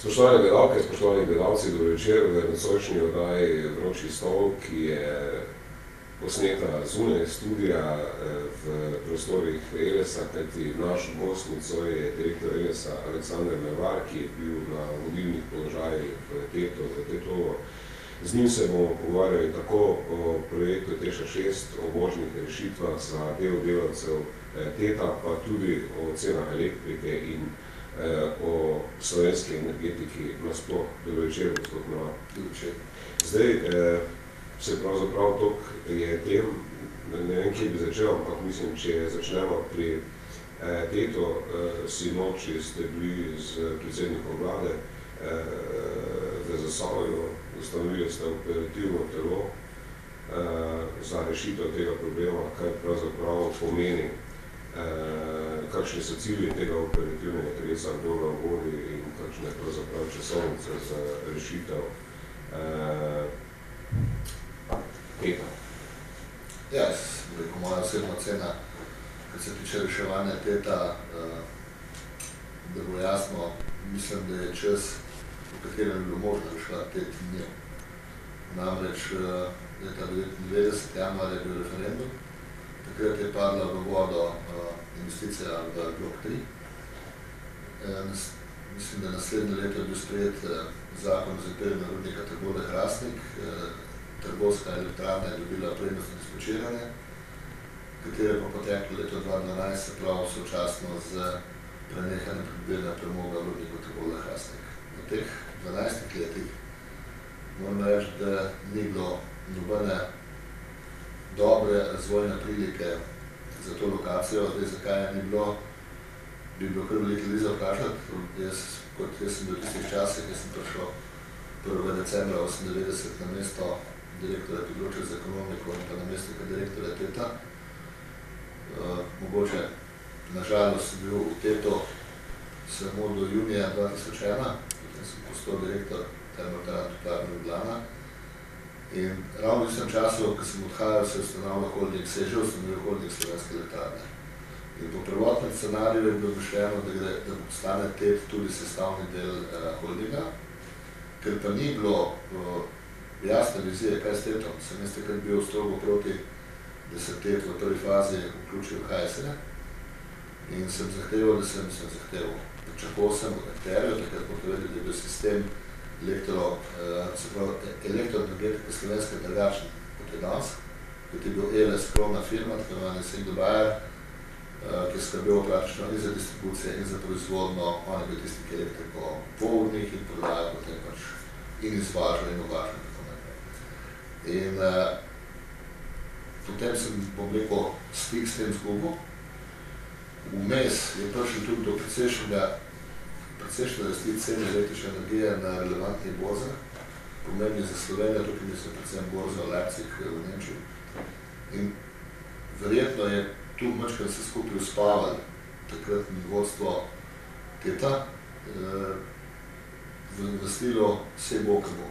Spoštovane gledalke, spoštovani gledalci, dobro večer v nocojšnji oddaji Vroči stol, ki je posneta zunaj studija v prostorih Elesa, kajti naš gost nocoj je direktor Elesa Aleksander Mervar, ki je bil na vodilnih položajih v Tetovo. Z njim se bomo pogovarjali tako o projektu Teša 6, o možnih rešitvah za del delavcev Teta, pa tudi o cenah elektrike in o slovenski energetiki nasploh. Dobro večer, gospod Mervar. Dobro večer. Zdaj, se pravzaprav toliko je tem, ne vem, kje bi začel, ampak mislim, če začnemo pri Tetu, sinoči ste bili z predsednikom vlade v Zasavju, ustanovili ste operativno telo za rešitev tega problema, kaj pravzaprav pomeni, kakšni so cilji tega operativnega telesa, kdo ga vodi in kakšna je pravzaprav časovnica za rešitev Teta. Ja, rekel, moja osebna ocena, kar se tiče reševanja Teta, da bo jasno, mislim, da je čas, v katerem je bilo možno reševati Tet dnev. Namreč leta 1999, januarja je bil referendum, takrat je padla v vodo investicija v blok 3. Mislim, da naslednje leto je bil sprejet zakon za zapiranju rudnika Trbovlje-Hrastnik. Trbovska elektrarna je dobila prednostno dispečiranje, katere pa poteklo leto 2012, se pravi sočasno z prenehanjem pridobivanja premoga v rudniku Trbovlje-Hrastnik. V teh 12 letih moram reči, da ni bilo nobene dobre razvojne prilike za to lokacijo. Zdaj, zakaj ni bilo, bi bilo kar veliko ljudi za vprašati. Jaz sem bil v tistih časih, jaz sem prišel 1. decembra 1998 na mesto direktorja področja za ekonomiko in pa namestnika direktorja Teta. Mogoče, nažalost, sem bil v Tetu samo do junija 2001, potem sem postal direktor Termoelektrarne Ljubljana. In ravno v tistem času, ko sem odhajal, se je ustanovil holding, se je že ustanovil holding Slovenske elektrarne. In po prvotnem scenariju je bilo mišljeno, da postane Tet tudi sestavni del holdinga, ker pa ni bilo jasne vizije, kaj s Tetom. Sem jaz takrat bil strogo proti, da se Tet v prvi fazi vključi v HSE in sem zahteval, pričakoval sem od akterjev, takrat povedali, da je bil sistem elektroenergetike Slovenske drugačen kot je danes, kot je bil Eles, krovna firma, tako imenovani Sigdo Bayer, ki je skrbel praktično in za distribucije in za proizvodno, on je bil tisti, ki je elektriko povodnih in prodajal potem pač in izvažal in uvažal in tako naprej. In potem sem, bom rekel, stik s tem zgubil. Vmes je prišel tudi do precejšnje rasti cene električne energije na relevantnih borzah, pomembni za Slovenijo, tukaj mislim predvsem borzo Leipzig v Nemčiji. In verjetno je tu majčkrat se skupaj uspavali takratno vodstvo Teta v stilu vse bo, kaj bo.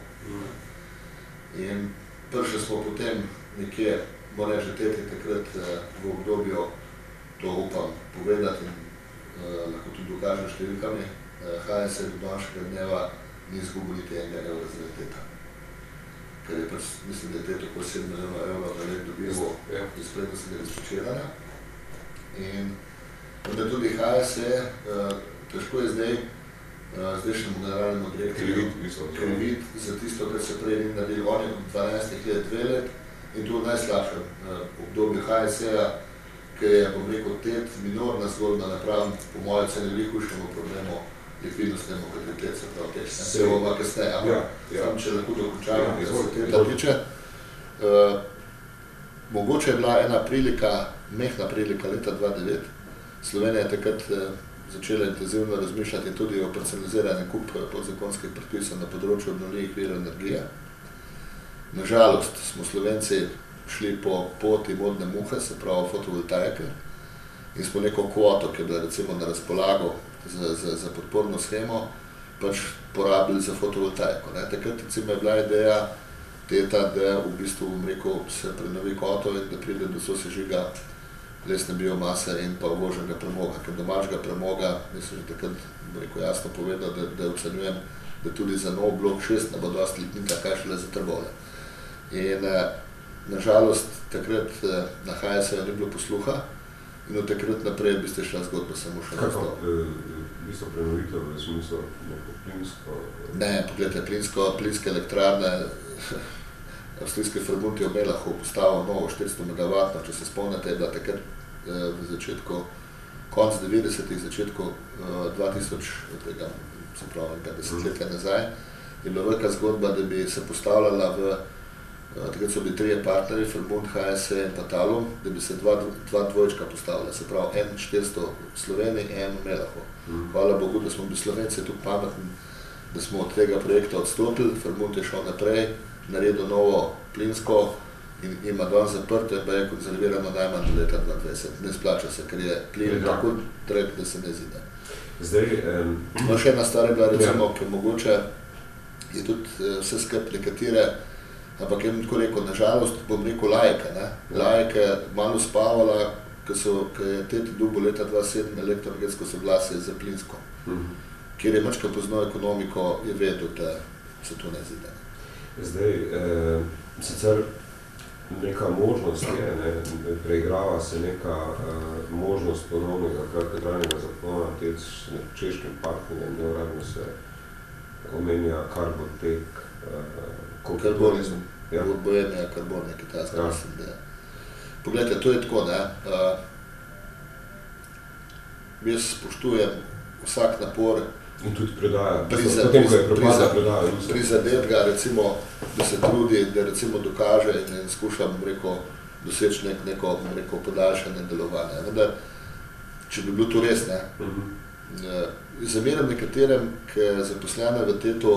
In prišli smo potem nekje, moram reči, Tet je takrat v obdobju, to upam povedati in lahko tudi dokažem številkami, HSE do današnjega dneva ni izgubil niti enega evra zaradi Teta. Ker je pač, mislim, da je Tet okoli 7 milijonov evrov na let dobival iz prednostnega dispečiranja. In da tudi HSE, težko je zdajšnjemu generalnemu direktorju kriviti za tisto, kar se prej ni naredili. On je od 12 let 2 let in to v najslabšem obdobju HSE-ja, ker je, bom rekel, Tet minorna zgodba napram, po mojem ceni veliko hujšemu problemu likvidnostnemu, kot je Tet, se pravi Tet. Se bomo kasneje, ampak če lahko dokončamo, da se Teta tiče. Mogoče je bila ena prilika, mehna prilika leta 2009. Slovenija je takrat začela intenzivno razmišljati tudi o parceliziranju kup podzakonskih predpisov na področju obnovljivih virov energije. Nažalost smo Slovenci šli po poti modne muhe, se pravi fotovoltaike, in smo neko kvoto, ki je bila recimo na razpolago za podporno shemo, pač porabili za fotovoltaiko. Takrat recimo je bila ideja Teta, da v bistvu, bom rekel, se prenovi kotel in da pride do sosežiga lesne biomase in pa uvoženega premoga. Ker domačega premoga, mislim, že takrat jasno povedal, da ocenjujem, da tudi za nov blok 6 ne bo dosti litnika, kaj šele za Trbovlje. In nažalost takrat na HSE ni bilo posluha in od takrat naprej v bistvu šla zgodba samo še navzdol. V bistvu prenovitev v smislu neko plinsko? Ne, pogledajte, plinske elektrarne, avstrijske Verbund je v Melahu postavil novo 400 MW, če se spomnite, je bila takrat v začetku, konc 90-ih, začetku 2000, se pravi, desetletja nazaj, je bila velika zgodba, da bi se postavljala takrat so bili 3 partnerji, Verbund, HSE in pa Talum, da bi se dva dvojčka postavila, se pravi, en 400 v Sloveniji, en v Melahu. Hvala Bogu, da smo bili Slovenci tukaj pametni, da smo od tega projekta odstopili, Verbund je šel naprej, naredil novo plinsko in ima danes zaprto in pa je konzervirano najmanj do leta 2020. Ne splača se, ker je plin tako drag, da se ne zide. No, še ena stvar je bila, recimo, ki mogoče je tudi vse skrb nekatere, ampak je tako rekel, nažalost, bom rekel lajke, ne? Lajke malo spavala, ko je teti dobil leta 2007 elektroenergetsko soglasje za plinsko, kjer je mačka poznal ekonomiko, je vedel, da se to ne zide. Zdaj, sicer neka možnost je, preigrava se neka možnost ponovnega kratkotrajnega zapona TEC s češkim partnerjem, neuradno se omenja Carbotek. Karbonizm, Bohemia Carbon je kitajska, mislim, da je. Poglejte, to je tako, ne. Jaz spoštujem vsak napor, in tudi predaja, potem, ko je propada predaja. Prizadet ga, recimo, da se trudi, da recimo dokaže in skušam, rekel, doseči neko podaljšanje delovanja. Vendar, če bi bilo to res, ne, zameram nekaterem, ki je zaposlene v TET-u,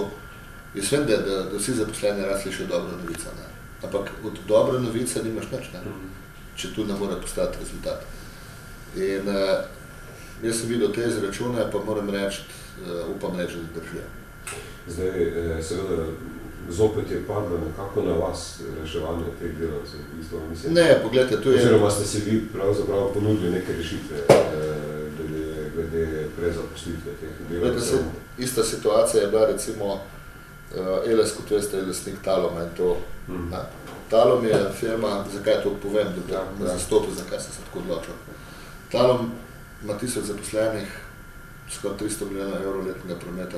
jaz vem, da vsi zaposleni rad slišijo dobro novico, ne, ampak od dobre novice nimaš nič, ne, če tu ne more postati rezultat. In jaz sem videl te izračune, pa moram reči, upam reči, da držijo. Zdaj, seveda, zopet je padlo nekako na vas reševanje teh delavcev. Ne, pogledajte, to je... Oziroma ste si vi pravzaprav ponudili neke rešitve glede prezaposlitve teh delavcev. Ista situacija je bila, recimo, Eles, kot veste, je lastnik Taluma in to. Talum je firma, zakaj to povem, da me zastopi, zakaj sem se tako odločil. Talum ima 1000 zaposlenih, skoraj 300 milijonov evrov letnega prometa,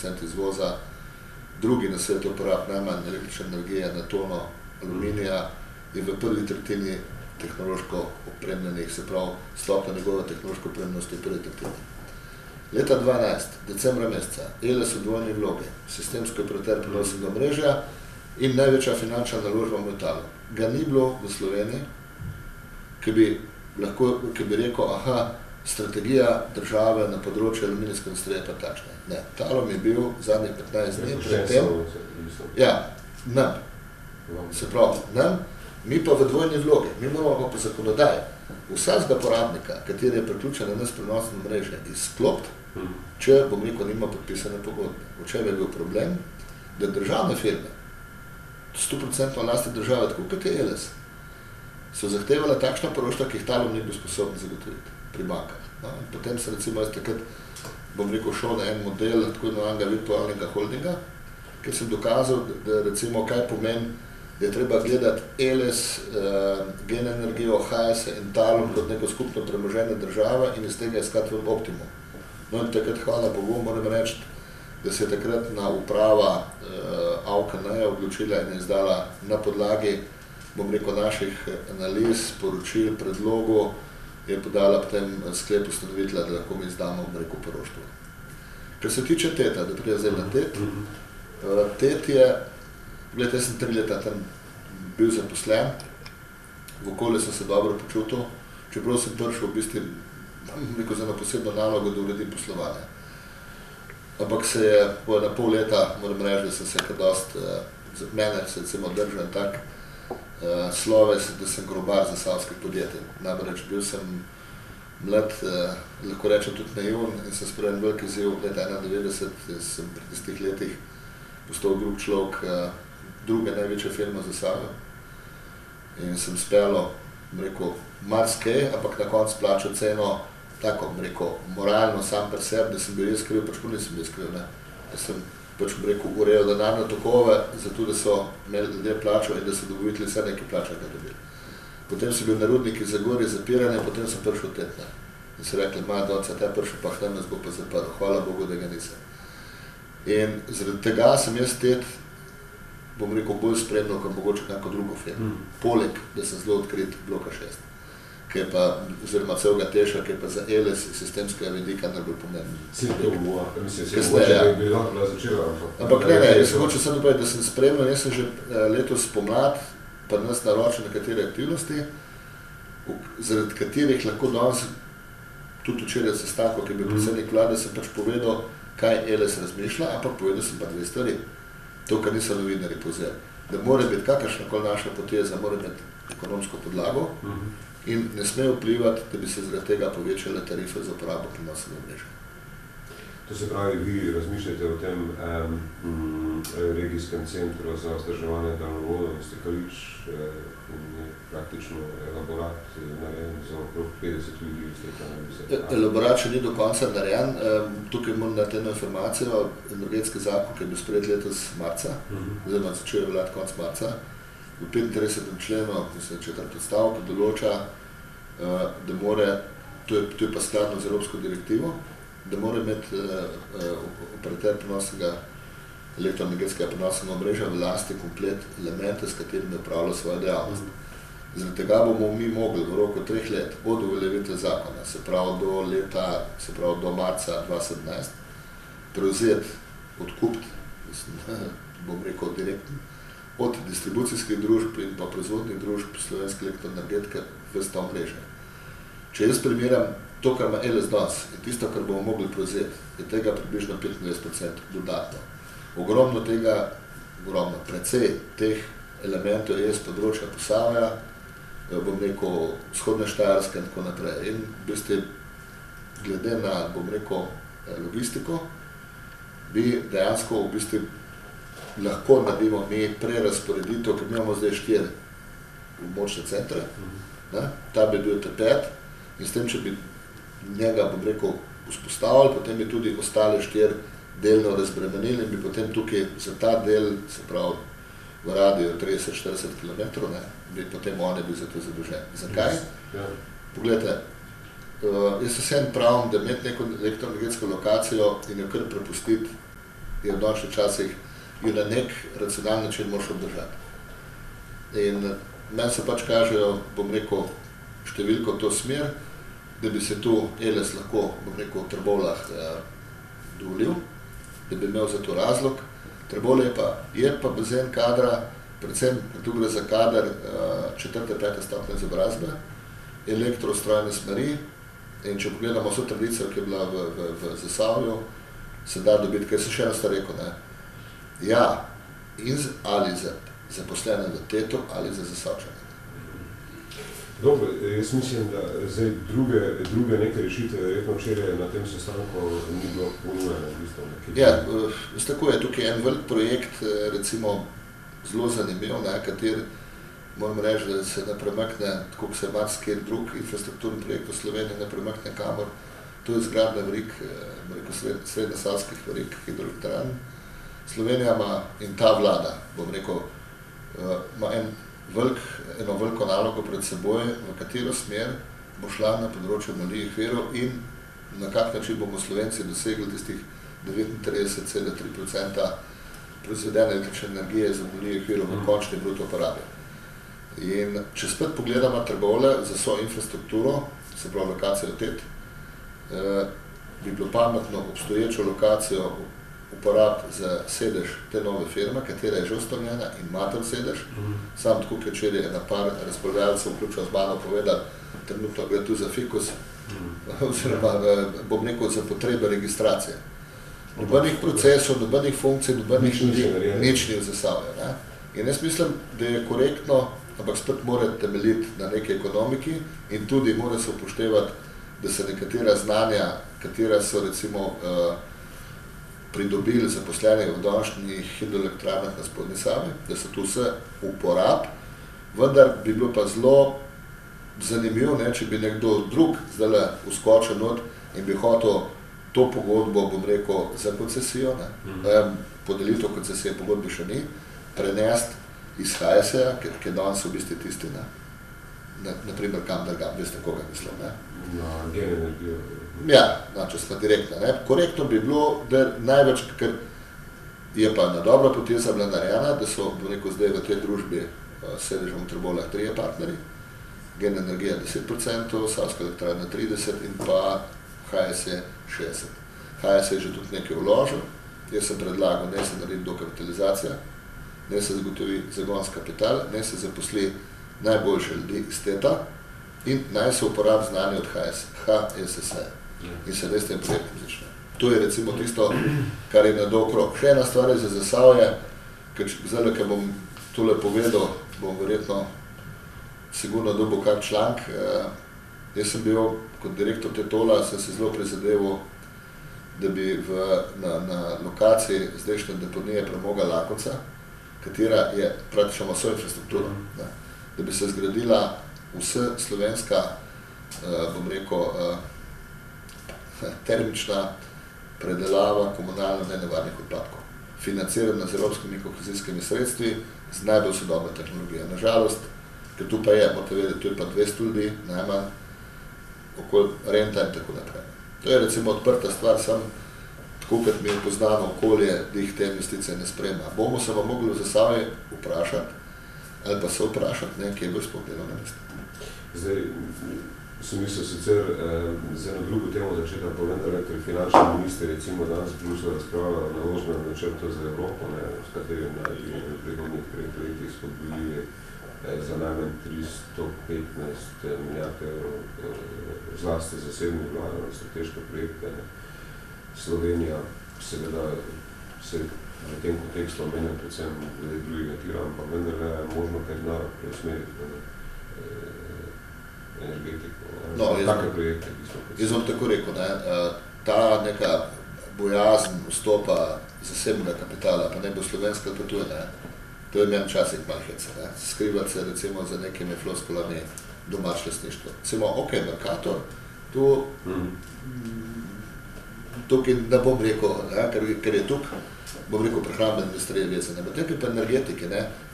85% izvoza, drugi na svetu uporab najmanj električne energije na tono aluminija, je v prvi tretjini tehnološko opremljenih, se pravi, stopnja njegove tehnološko opremljenosti v prvi tretjini. Leta 2012, decembra meseca, Eles v dvojni vlogi, sistemski operater prenosnega omrežja in največja finančna naložba v metalu. Ga ni bilo v Sloveniji, ki bi rekel, aha, strategija države na področju aluminijske industrije pa takšna. Ne, Talum je bil zadnjih 15 dni pred tem. Ja, nam. Se pravi, nam, mi pa v dvojni vlogi. Mi moramo pa po zakonodaji vsakega porabnika, kateri je priključen na nas prenosno mreže, izklopiti, če, bom rekel, nima podpisane pogodbe. V čem je bil problem? Da državne firme, 100% lasti države, tako kot je Eles, so zahtevali takšna poroštva, ki jih Talum ni bil sposoben zagotoviti pri bankah. No, potem se recimo jaz takrat, bom rekel, šel na en model tako imenovanega virtualnega holdinga, ker sem dokazal, da recimo kaj pomeni, da je treba gledati Eles, Gen Energijo, HSE in Talum kot neko skupno premoženje države in iz tega iskati v optimum. No in takrat, hvala Bogu, moram reči, da se je takratna uprava AUKN-ja odločila in je izdala na podlagi, bom rekel, naših analiz, poročil, predlogov, je podala potem sklep ustanovitelja, da lahko mi izdamo, bom rekel, poroštvo. Kar se tiče TET-a, da prije zdaj na TET, TET je, gledajte, jaz sem 3 leta tam bil zaposlen, v okolju sem se dobro počutil, čeprav sem prišel v bistvu, bom rekel, za eno posebno nalogo, da uredim poslovanje. Ampak se je na pol leta, moram reči, da sem se kar dosti, mene se recimo držal en tak sloves, da sem grobar za savskih podjetij. Namreč bil sem mlad, lahko rečem tudi naivn in sem sprejel velik izziv leta 1991 in sem pri tistih letih postal drug človek druge največje firme za Savijo. In sem speljal, bom rekel, marsikaj, ampak na koncu plačal ceno tako, bom rekel, moralno sam pri sebi, da sem bil jaz kriv, pač nisem bil kriv, ne. Jaz sem pač urejo denarne tokove, zato da so imeli ljudje plačo in da so dobavitelji vse nekaj plačanega dobili. Potem so bili na rudniki Zagorje zapirane, potem so prišel tetne. In so rekli, Donca, te prišel, pa hnem nas bo pa zaprl. Hvala Bogu, da ga nisem. In zaradi tega sem jaz bolj spremljal, kot mogoče kako drugo firmo. Poleg, da sem zelo odkrit bloka 6. Oziroma celega Teša, ki je pa za ELES sistemskega vidika najbolj pomembno. Ampak ne, jaz sem hočel samo povedati, da sem spremljal, jaz sem že letos pomlad pa nas naročil nekatere aktivnosti, zaradi katerih lahko danes tudi včeraj sestanku, ki je bil predsednik vlade, sem pač povedal, kaj ELES razmišlja, ampak povedal sem pa dve stvari. To, kar niso novinarji povzeli. Da mora biti kakršnakoli naša poteza, mora imeti ekonomsko podlago, in ne sme vplivati, da bi se zaradi tega povečale tarife za uporabo prenosnega omrežja. To se pravi, vi razmišljate o tem regijskem centru za vzdrževanje daljnovodov in stekališč, in je praktično elaborat narejen za okrog 50 ljudi. Elaborat še ni do konca narejen. Tukaj moram dati eno informacijo. Energetski zakon, ki je bil sprejet letos marca, oziroma začel veljati konec marca, v 35. členu, mislim, 4. odstavek, določa, da more, to je pa skladno z Evropsko direktivo, da mora imeti operater prenosnega elektroenergetskega prenosnega omrežja v lasti komplet elemente, s katerimi upravlja svojo dejavnost. Zaradi tega bomo mi mogli v roku 3 let od uveljavitve zakona, se pravi do marca 2017, prevzeti, odkupiti, bom rekel direktno, od distribucijskih družb in pa proizvodnih družb slovenske elektroenergetike v sta omrežja. Če jaz primeram to, kar ima ELES danes in tisto, kar bomo mogli prevzeti, je tega približno 25% dodatno. Precej teh elementov je z področja Posavja, bom rekel, vzhodne Štajerske in tako naprej. In v bistvu, glede na, bom rekel, logistiko, bi dejansko v bistvu lahko naredimo mi prerazporeditev, ker imamo zdaj 4 območne centre, ta bi bil T5 in s tem, če bi njega, bom rekel, vzpostavili, potem bi tudi ostale 4 delno razbremenili in bi potem tukaj za ta del, se pravi v radiju 30-40 km, bi potem oni bili za to zadolženi. Zakaj? Poglejte, jaz vsem pravim, da imeti neko elektroenergetsko lokacijo in jo kar prepustiti, je v današnjih časih jo na nek racionalni način moraš obdržati. In meni se pač kažejo, bom rekel, številko v to smer, da bi se tu ELES lahko, bom rekel, v Trbovljah dovolil, da bi imel za to razlog. Trbovlje je pa bazen kadra, predvsem tu gre za kader 4.-5. stopnje izobrazbe, elektrostrojne smeri, in če pogledamo vso tradicijo, ki je bila v Zasavju, se da dobiti, kaj se še eno sta rekel, ja, ali za zaposlene v TET-u ali za Zasavčane. Dobro, jaz mislim, da zdaj druge neke rešitve, verjetno včeraj na tem sestanku ni bilo ponujeno. Ja, tako je tukaj en velik projekt, recimo zelo zanimiv, kateri moram reči, da se ne premakne, tako kot se marsikaj drug infrastrukturni projekt v Sloveniji ne premakne kamor. To je izgradnja verik, srednjesavskih verik hidroelektrarn. Slovenija ima in ta vlada, bom rekel, ima eno veliko nalogo pred seboj, v katero smer bo šla na področju obnovljivih virov in na kak način bomo Slovenci dosegli tistih 39,3% proizvedene električne energije iz obnovljivih virov v končni bruto porabi. In če spet pogledamo Trbovlje za svojo infrastrukturo, se pravi lokacijo TET, bi bilo pametno obstoječo lokacijo uporabiti za sedež te nove firme, katera je že ustanovljena in ima tam sedež. Sam tako, ker včeraj je na par razpravljalcev vključno z mano povedal, trenutno gre tu za fikus, oziroma bom rekel za potrebe registracije. Nobenih procesov, nobenih funkcij, nobenih nič ni v Zasavju. In jaz mislim, da je korektno, ampak spet mora temeljiti na neki ekonomiki in tudi mora se upoštevati, da se nekatera znanja, katera so recimo pridobili zaposleni v današnjih hidroelektrarnah na spodnji Savi, da so tu vse uporab, vendar bi bilo pa zelo zanimivo, če bi nekdo drug zdaj vskočil not in bi hotel to pogodbo, bom rekel, za koncesijo, podelitev koncesije pogodbi še ni, prenesti iz HSE-ja, ki je danes v bistvu tisti, naprimer kam drgam, veste, koga mislim, ne? Na Gen-energijo. Ja, če smo direktno, ne? Korektno bi bilo, da največ, ker je pa na dobra poteza bila narejena, da so, bom rekel, zdaj v tej družbi sedežem v Trboveljah 3 partnerji, Gen-energija 10%, Savska elektrarna 30% in pa HSE 60%. HSE je že tudi nekaj vložil, jaz sem predlagal, ne se naredi dokapitalizacija, ne se zagotovi zagonski kapital, ne se zaposli najboljše ljudi iz teta in naj se uporabi znanje od HSE in se ne s tem projektom začne. To je recimo tisto, kar je na dolg rok. Še ena stvar je za Zasavje, ker zdaj, ker bom tole povedal, bom verjetno sigurno dobil kak članek. Jaz sem bil kot direktor Tetola, sem se zelo prizadeval, da bi na lokaciji zdajšnje deponije premoga Lakovca, katera je praktično ima svojo infrastrukturo, da bi se zgradila vse slovenska, bom rekel, termična predelava komunalno nenevarnih odpadkov, financirana z evropskimi kohezijskimi sredstvi z najbolj sodobno tehnologijo. Nažalost, ker tu pa je, morate vedeti, tu je pa 200 ljudi, najmanj, okoli renta in tako naprej. To je recimo odprta stvar, sam tako, kot mi je poznano okolje, da jih te investicije ne sprema. Bomo se vam mogli v Zasavju vprašati, ali pa se vprašati, kje bo sploh delovno mesto. Zdaj, sem mislil sicer z eno drugo temo začeti, pa vendar, ker finančni minister recimo danes v Bruslju razpravlja o naložbenem načrtu za Evropo, s katerim naj bi v prihodnjih 3 letih spodbudili za najmanj 315 milijard evrov zlasti zasebnih vlaganj in strateške projekte. Slovenija seveda se v tem kontekstu omenja predvsem drugega tira, ampak vendar je možno kaj denar preusmeriti energetiko, take projekte, ki smo predvsem. Jaz bom tako rekel, ta neka bojazen vstopa zasebnega kapitala, pa ne bo slovenska, pa tu je, to je meni včasih malo heca, skrivati se recimo za nekimi floskulami domač lastništvo. Recimo, ok, Mercator, tukaj ne bom rekel, ker je tukaj, bom rekel, prehrambene industrije vezane, potem pa energetike,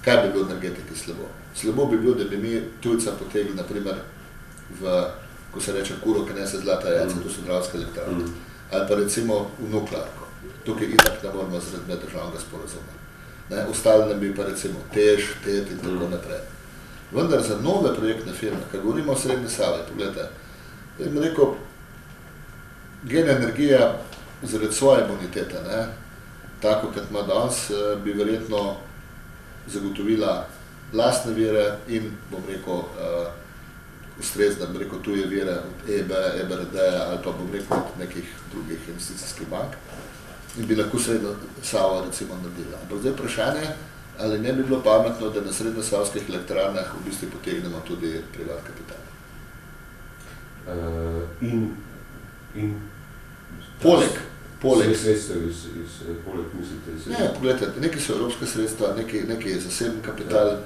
kaj bi bilo v energetiki slabo? Slabo bi bilo, da bi mi tujca potegli, naprimer, ko se reče kuro, ki nese zlata jajca, to so Dravske elektrarne, ali pa recimo v nuklearko. Tukaj itak ne moramo zaradi meddržavnega sporazuma. Ostali nam bi pa recimo TEŠ, TET in tako naprej. Vendar za nove projektne firme, ko govorimo o Srednji Savi, pogledajte, da bi rekel, Gen-energija zaradi svoje bonitete, tako kot ima danes, bi verjetno zagotovila lastne vire in, bom rekel, ustrezne, bom rekel, tuje vire od EIB, EBRD-ja ali pa, bom rekel, od nekih drugih investicijskih bank in bi lahko Srednjo Savo recimo naredila. Ampak zdaj vprašanje, ali ne bi bilo pametno, da na srednjesavskih elektrarnah v bistvu potegnemo tudi privat kapital. Poleg sredstev poleg mislite? Ne, pogledajte, nekaj so evropske sredstva, nekaj je zaseben kapital.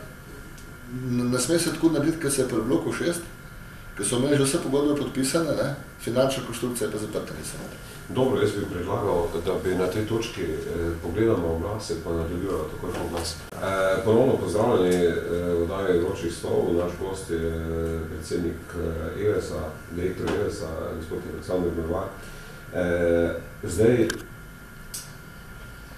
Ne sme se tako narediti, ker se je pri bloku 6, ker so imeli že vse pogodbe podpisane, finančna konstrukcija pa zaprta niso. Dobro, jaz bi predlagal, da bi na tej točki pogledamo oglase, pa nadaljujemo takoj po oglas. Ponovno pozdravljeni oddaje Vročih stolov. Naš gost je predsednik EVES-a, direktor EVES-a, gospod Aleksandr Mervar. Zdaj,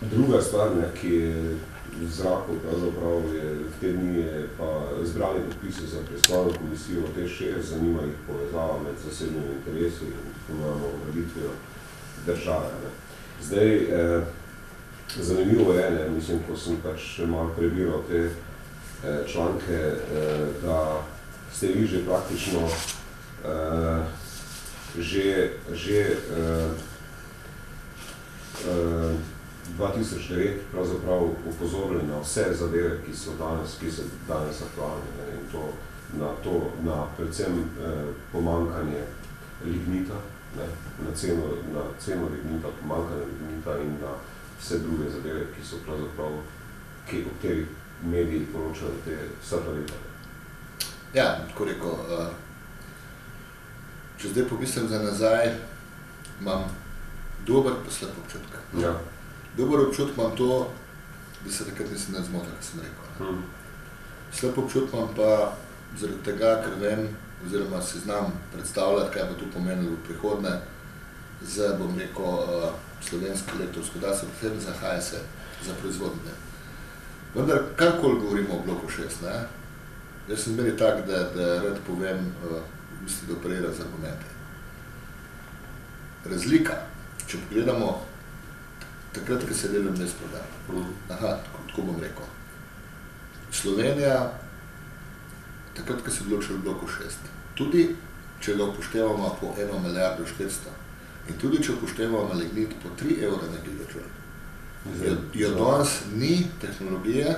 druga stvar, ki je v zraku, pravzaprav je v te dni pa zbrali podpise za preiskovalno komisijo TEŠ6, zanima jih povezava med zasebnimi interesi in tako imamo graditvijo države. Zdaj, zanimivo je, mislim, ko sem pač malo prebiral te članke, da ste vi že praktično že 2009 pravzaprav upozorili na vse zadeve, ki so danes aktualne in na predvsem pomankanje lignita, na ceno lignita, pomankanje lignita in na vse druge zadeve, ki so pravzaprav, o katerih mediji poročajo vsa ta leta. Ja, tako rekel, če zdaj pomislim za nazaj, imam dober pa slab občutek. Ja. Dober občutek imam to, da se takrat nisem zmotil, kot sem rekel. Slab občutek imam pa zaradi tega, ker vem, oziroma si znam predstavljati, kaj bo to pomenilo v prihodnje za, bom rekel, slovensko elektrogospodarstvo, predvsem za HSE, za proizvodnje. Vendar, karkoli govorimo o bloku 6, ne? Jaz sem zmeri tak, da rad povem, mislim, da operira z argumente. Razlika, če pogledamo takrat, ko se delam mes prodaja. Tako bom rekel. Slovenija, takrat, ko se odločil v bloku 6, tudi če ga upoštevamo po 1 milijardo 400 in tudi če upoštevamo lignit po 3 evre na gigajoule, jo danes ni tehnologije,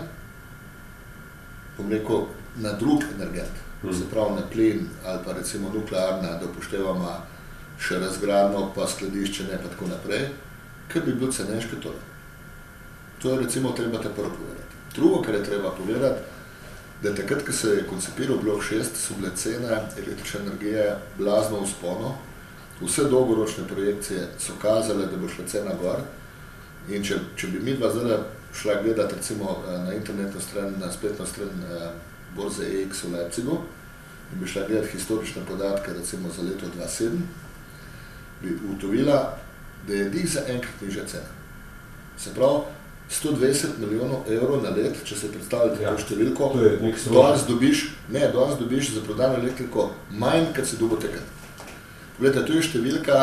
bom rekel, na drug energent, se pravi na plin ali pa recimo nuklearna, da upoštevamo še razgradnjo, pa skladiščenje, pa tako naprej, ker bi bil cenejši tole. To je recimo treba te prvo povedati. Drugo, kar je treba povedati, da takrat, ko se je koncipiral blok 6, so bile cene električne energije blazno v vzponu, vse dolgoročne projekcije so kazale, da bo šla cena gor in če bi mi dva zdaj šla gledati recimo na internetno stran, na spletno stran borze EX v Leipzigu in bi šla gledati historične podatke recimo za leto 2007, bi ugotovila, da je dih za enkrat nižja cena. Se pravi, 120 milijonov evrov na let, če se predstavljate to številko, danes dobiš za prodano elektriko manj, kot se dobo takrat. Poglejte, to je številka,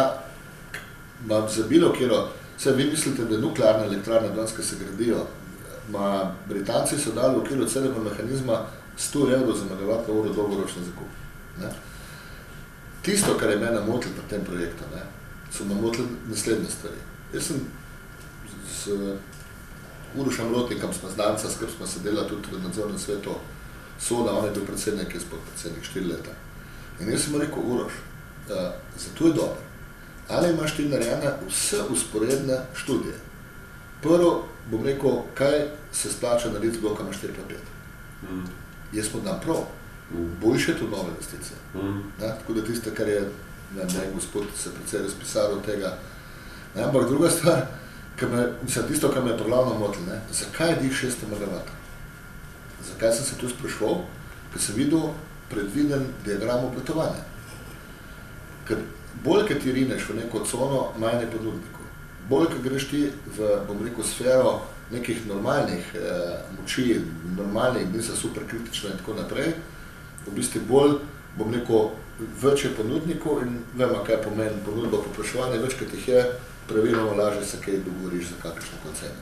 za bilo kjero, vse vi mislite, da nuklearne elektrarne danes, ki se gradijo, Britanci so dali v okviru celega mehanizma 100 evrov za megavatno uro dolgoročni zakup. Tisto, kar je mene motilo pri tem projektu, so me motili naslednje stvari. Jaz sem z Urošem Rotnikom smo znanca, skrb smo sedela tudi v nadzornem svetu Soda, on je bil predsednik, jaz podpredsednik 4 leta. In jaz sem rekel, Uroš, zato je dobro, ali imaš ti narejene vse usporedne študije. Prvo bom rekel, kaj se splača narediti z blokama 4-5. Jaz smo dan prav, boljše to nove investicije. Tako da tiste, kar je, gospod se precej razpisal od tega. Ampak druga stvar, tisto, kar me je glavno motilo, zakaj dih 600 MW? Zakaj sem se tu spraševal? Ker sem videl predviden diagram obratovanja. Ker bolj, ko ti rineš v neko cono, manj je ponudnikov. Bolj, ko greš ti v, bom rekel, sfero nekih normalnih moči, normalnih, niso super kritične in tako naprej, v bistvu bolj, bom rekel, več je ponudnikov in vemo, kaj pomeni ponudba popraševanja, več, kot jih je, pravilno lažje se kaj dogovoriš za kakršno ceno.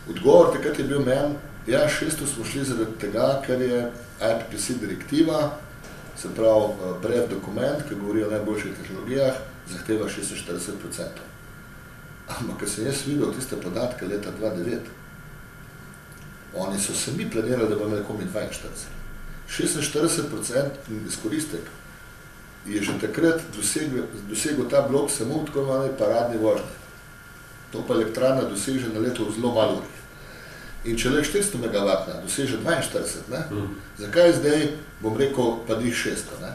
Odgovor takrat je bil meni, 600 smo šli zaradi tega, ker je IPPC direktiva, se pravi brev dokument, ki govori o najboljših tehnologijah, zahteva 46%. Ampak, ker sem jaz videl tiste podatke leta 2009, oni so sami planirali, da bo imeli komi 42. 46% izkoristek je že takrat dosegel ta blok samo v tako imenovani paradni vožnji. To pa elektrarna doseže na leto v zelo malo urih. In če le 400 MW doseže 42, zakaj zdaj, bom rekel, pa dih 600?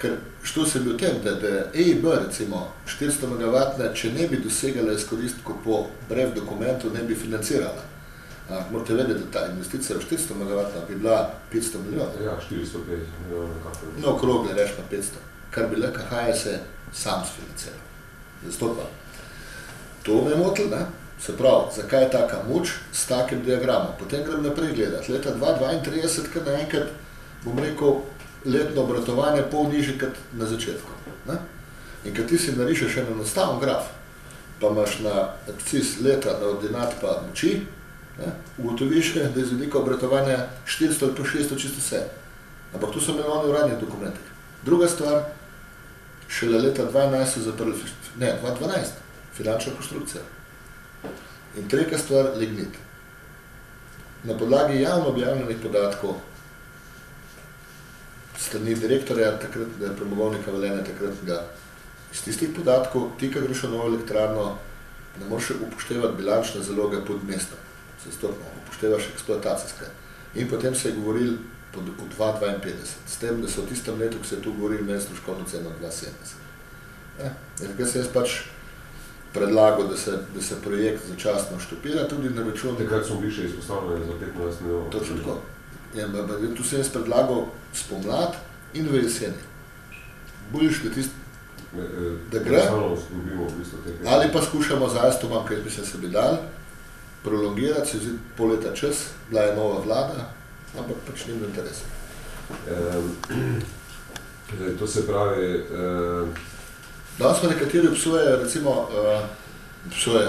Ker što se bi v tem, da EIB recimo 400 MW, če ne bi dosegala izkoristko po brev dokumentu, ne bi financirala. Morate vedeti, da ta investicija v 400 MW bi bila 500 milijonov. Ja, 405 milijonov nekako. No, okrogle, reč pa 500. Kar bi le HSE sam sfinanciral. Zastopa. To me je motilo, se pravi, zakaj je taka moč s takim diagramom. Potem grem naprej gledati. Leta 2032, kar naenkrat, bom rekel, letno obratovanje pol nižje kot na začetku. In kad ti si narišeš en enostaven graf, pa imaš na abscis leta na ordinat pa moči, ugotoviš, da je z vidika obratovanja 400 ali pa 600 čisto vse. Ampak to so imeli v uradnih dokumentih. Druga stvar, šele leta 2011 so zaprli, 2012, finančna konstrukcija. In tretja stvar, lignit. Na podlagi javno objavljenih podatkov strani direktorja, premogovnika Velenja, takratnega, iz tistih podatkov, ti, ko greš v novo elektrarno, ne moreš upoštevati bilančne zaloge pod mestom. Upoštevaš eksploatacijske. In potem se je govoril o 2,52, s tem, da so v tistem letu, ko se je tu govoril, imeli stroškovno ceno 2,70. Kaj se jaz pač predlagal, da se projekt začasno štopira tudi na račun. Takrat smo bili še izpostavljeni za 15 milijonov. Točno tako. Tu sem jaz predlagal spomlad in v jeseni. Boljš, da gre, ali pa skušamo z Alstomom, kaj mislim, se bi dal, prolongirati, se vzeti pol leta čas, bila je nova vlada, ampak pač nima interesa. To se pravi... Danes pa nekateri obsojajo, recimo,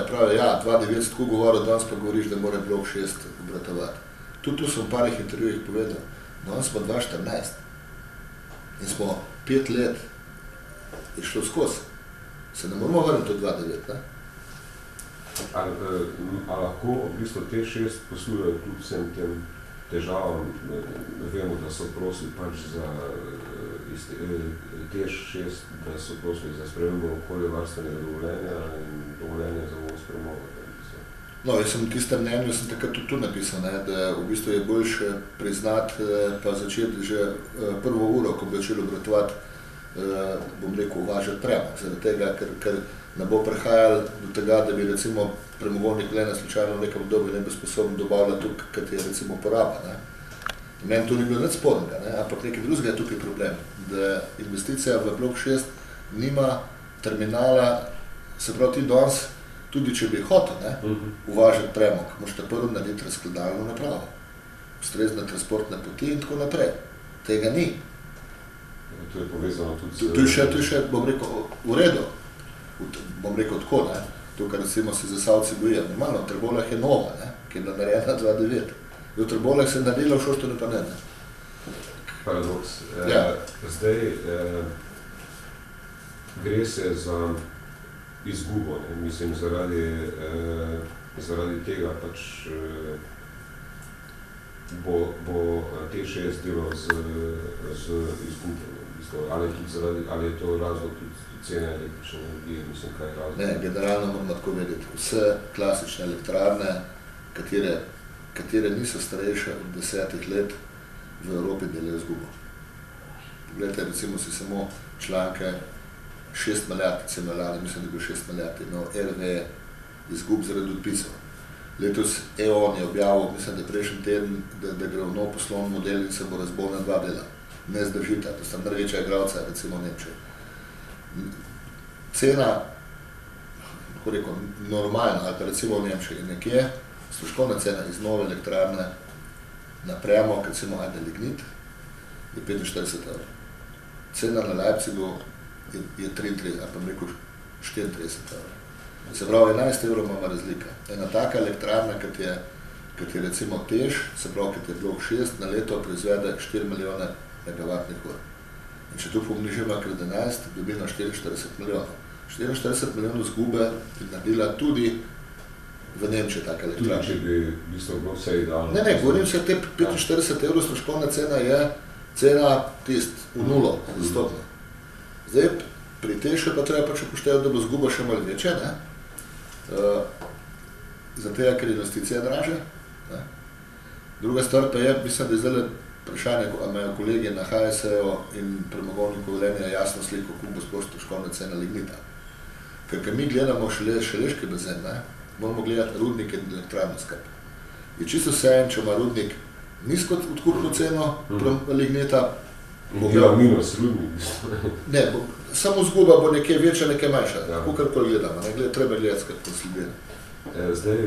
pravi, ja, 2009 tako govoril, danes pa govoriš, da mora blok 6 obratovati. Tudi tu sem v parih intervjujih povedal, danes smo 2014 in smo 5 let je šlo skozi. Se ne moramo vrniti od 2009, ne? A lahko v bistvu T6 poslujejo kljub vsem tem težavam, vemo, da so prosili pač za T6, da so prosili za spremembo okoljevarstvenega dovoljenja in dovoljenja za uvoz premoga. No, jaz sem v tistem mnenju, sem takrat tudi tu napisal, ne, da v bistvu je boljše priznati pa začeti že prvo uro, ko bi začeli obratovati, bom rekel, uvažati premog, zaradi tega, ker ne bo prehajalo do tega, da bi recimo premogovnik le na slučajno v nekem obdobju ne bi sposobno dobavljati tukaj, kot je recimo poraba. Ne. Meni to ni bilo nič spornega, ne, ampak nekaj drugega je tukaj problem, da investicija v blok 6 nima terminala, se pravi ti danes, tudi če bi hotel uvažati premog, moraš prvo narediti razkladalno napravo, ustrezne transportne poti in tako naprej. Tega ni. To je povezano tudi... To je še, bom rekel, v redu. Bom rekel tako, ne. To, kar recimo se Zasavci bojijo. Normalno, v Trbolah je nova, ne, ki je bila narejena 2009. V Trbolah se je naredila, v Šoštonu pa ne. Paradoks. Ja. Zdaj gre se za izgubo, ne? Mislim, zaradi tega pač bo T6 delal z izgubo. Ali je to razlog tudi cene električne energije, mislim, kaj je razlog? Ne, generalno moramo tako vedeti. Vse klasične elektrarne, katere niso starejše od 10 let, v Evropi delajo izgubo. Poglejte, recimo si samo članke 6 milijard, mislim, da je bil 6 milijard, imel RV izgub zaradi odpisov. Letos EON je objavil, mislim, da je prejšnji teden, da gre v nov poslovni model in se bo razbol na 2 dela. Ne zdržita, to sta največja igralca, recimo v Nemčiji. Cena, kako rekel, normalna, ali pa recimo v Nemčiji nekje, stroškovna cena iz nove elektrarne na premog, recimo lignit, je 45 €. Cena na Leipzigu je 33, ali pa rekel 34 €. Se pravi, 11 € imamo razlika. Ena taka elektrarna, kot je recimo Tež, se pravi, kot je blok 6, na leto proizvede 4 milijone megavatnih ur. In če tu pomnižimo krat 11, dobimo 44 milijonov. 44 milijonov zgube bi naredila tudi v Nemčiji taka elektrarna. Tudi če bi v bistvu bilo vse idealno. Ne, govorim se, te 45 € stroškovna cena je cena v nulo zastopna. Zdaj, pri Tešu pa treba pač upoštevati, da bo zguba še malo večja, ne? Zato je, ker investicija draže. Ne? Druga stvar pa je, mislim, da je zdaj vprašanje, ali imajo kolegi na HSE-u in premogovniku Velenja jasno sliko, kako bo sploh stroškovna cena lignita. Ker mi gledamo šaleški bazen, ne? Moramo gledati rudnike in elektrarne skupaj. Je čisto vseeno, če ima rudnik nizko odkupno ceno lignita, Dela minus rudnik. Ne, samo zguba bo nekaj večja, nekaj manjša, kakorkoli gledamo, ne, treba gledati skupaj konsolideno. Zdaj,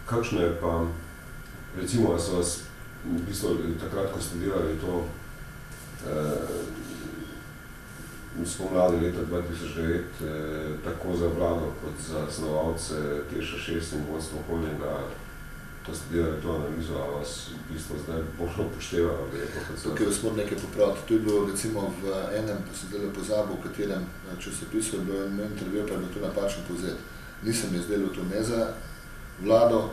kakšno je pa, recimo, da so vas v bistvu takrat, ko ste delali to spomladi leta 2009, tako za vlado kot za snovalce Teša 6 in vodstvo holdinga, ko ste delali to analizo, a vas v bistvu zdaj bolj upoštevalo? Tukaj vas moram nekaj popraviti. To je bilo recimo v enem, pa sem zdaj pozabil, v katerem časopisu je bilo en intervju, pa je bilo to napačno povzeti. Nisem jaz delal to ne za vlado,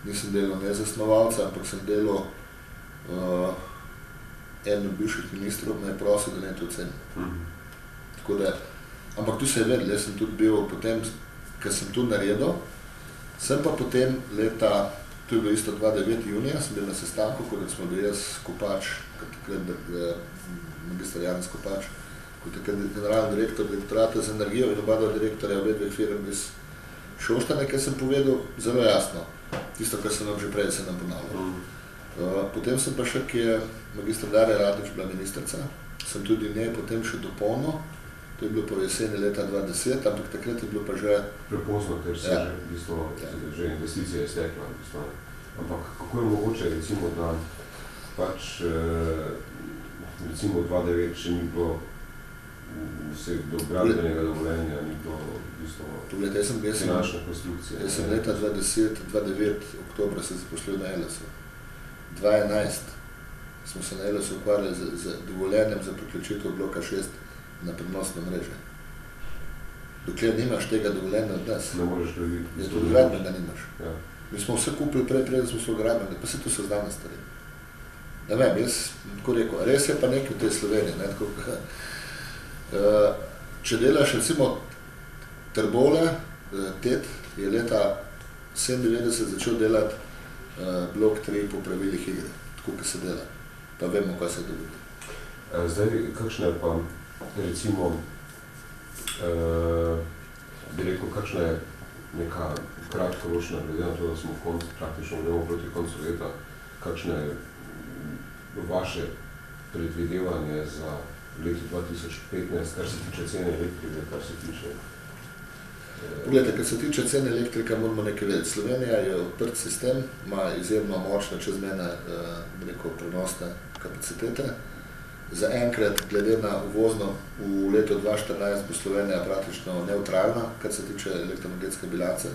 nisem delal ne za snovalca, ampak sem delal en od bivših ministrov, me je prosil, da ne to ocenim. Tako da, ampak tu se je vedel, jaz sem tudi bil potem, ker sem tu naredil, sem pa potem leta, to je bilo isto 29. junija, sem bil na sestanku, ko smo bili jaz Kopač, takrat magistr Janez Kopač, kot je generalni direktor direktorata za energijo in oba direktorja obedveh firm iz Šoštane, kar sem povedal, zelo jasno. Tisto, kar sem vam že prej se nam ponavljal. Potem sem pa še, ki je magistra Darja Radič bila ministrica, sem tudi njej potem še dopolnil, to je bilo po jeseni leta 2010, ampak takrat je bilo pa že... Prepozno, ker se že investicija je stekla. Ampak kako je mogoče, recimo, da pač, recimo 2009 še ni bilo vse do gradbenega dovoljenja, ni bilo finančna konstrukcija. Jaz sem leta 2009 oktobra se zaposlil na ELS-u. 2011 smo se na ELS-u ukvarjali z dovoljenjem za priključitev bloka 6 na prenosno mreže. Dokler nimaš tega dovoljenja od nas, ne moreš graditi. Je tudi gradbenega nimaš. Ja. Mi smo vse kupili prej, da smo vse gradbenega, pa se to so znane stvari. Ne vem, jaz tako rekel, res je pa nekaj v tej Sloveniji. Ne, tako, če delaš recimo Trbole, TET je leta 1997 začel delati blok 3 po pravilih igre, tako kot se dela, pa vemo, kaj se dogodilo. Zdaj, kakšna je pa, recimo, bi rekel, kakšna je neka kratkoročna, glede na to, da smo praktično gremo proti koncu leta, kakšne je vaše predvidevanje za leto 2015, kar se tiče cene elektrike, kar se tiče... Poglejte, kar se tiče cene elektrika, moramo nekaj vedeti. Slovenija je odprt sistem, ima izjemno močne čezmejne prenosne kapacitete. Za enkrat, glede na uvozno, v letu 2014 bo Slovenija praktično neutralna, kar se tiče elektroenergetske bilance.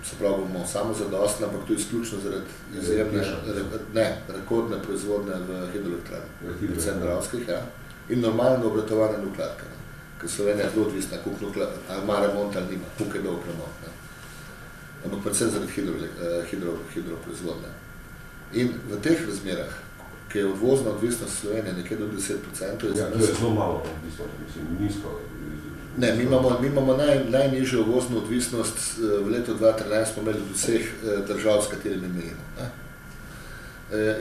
Se pravi, bomo samozadostni, ampak to izključno zaradi izjemne, rekordne proizvodne v hidroelektrani, predvsem dravskih, ja, in normalno obratovane nuklearke, ker Slovenija je zelo odvisna, ali ima remont ali nima, koliko je dolg remont, ne. Ampak predvsem zaradi hidroproizvodne. In v teh razmerah, ki je odvozna odvisnost Slovenije nekje do 10%, ja, to je zelo malo, mislim, nizko. Ne, mi imamo najnižjo uvozno odvisnost, v letu 2013 smo imeli od vseh držav, s katerimi mejimo.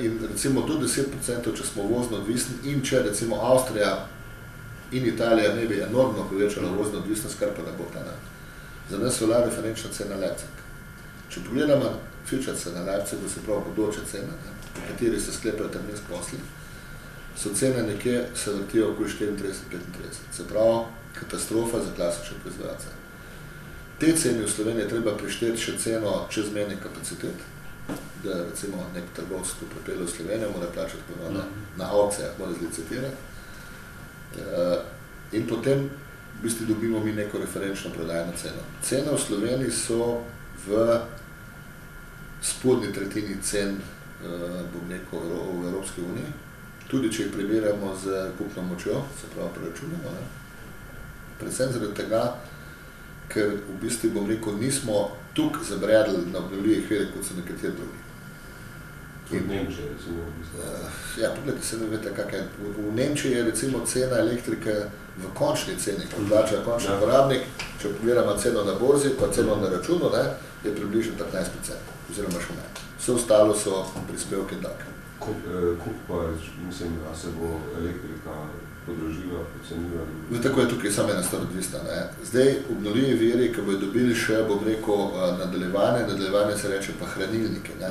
In recimo do 10%, če smo uvozno odvisni, in če recimo Avstrija in Italija ne bi enormno povečala uvozno odvisnost, kar pa ne bo ta, ne. Za nas velja referenčna cena Leipzig. Če pogledamo future cena Leipzigu, se pravi bodoče cene, po kateri se sklepajo terminski posli, so cene nekje se vrtijo okoli 34-35. Se pravi, katastrofa za klasične proizvajalce. Te cene v Sloveniji treba prišteti še ceno čezmejnih kapacitet, da recimo nek trgovec to pripelje v Slovenijo, mora plačati ponovno na aukcijah, mora zlicitirati. In potem v bistvu dobimo mi neko referenčno prodajno ceno. Cene v Sloveniji so v spodnji tretjini cen, bom rekel, v Evropski uniji, tudi če jih primerjamo z kupno močjo, se pravi preračunamo, ne. Predvsem zaradi tega, ker v bistvu, bom rekel, nismo tukaj zabredli na obnovljivih virih, kot so nekateri drugi. V Nemčiji, recimo, v bistvu. Ja, pogledajte, se ne veste, kakaj. V Nemčiji je recimo cena elektrike v končni ceni, ko plača končni uporabnik, če pogledamo ceno na borzi, pa ceno na računu, ne, je približno 15%, oziroma še ne. Vse ostalo so prispevki take. Koliko pa, mislim, da se bo elektrika podražila, pocenila? Tako je tukaj samo ena stvar odvisna, ne. Zdaj, obnovljivi viri, ki bodo dobili še, bom rekel, nadaljevanje se reče pa hranilnike, ne.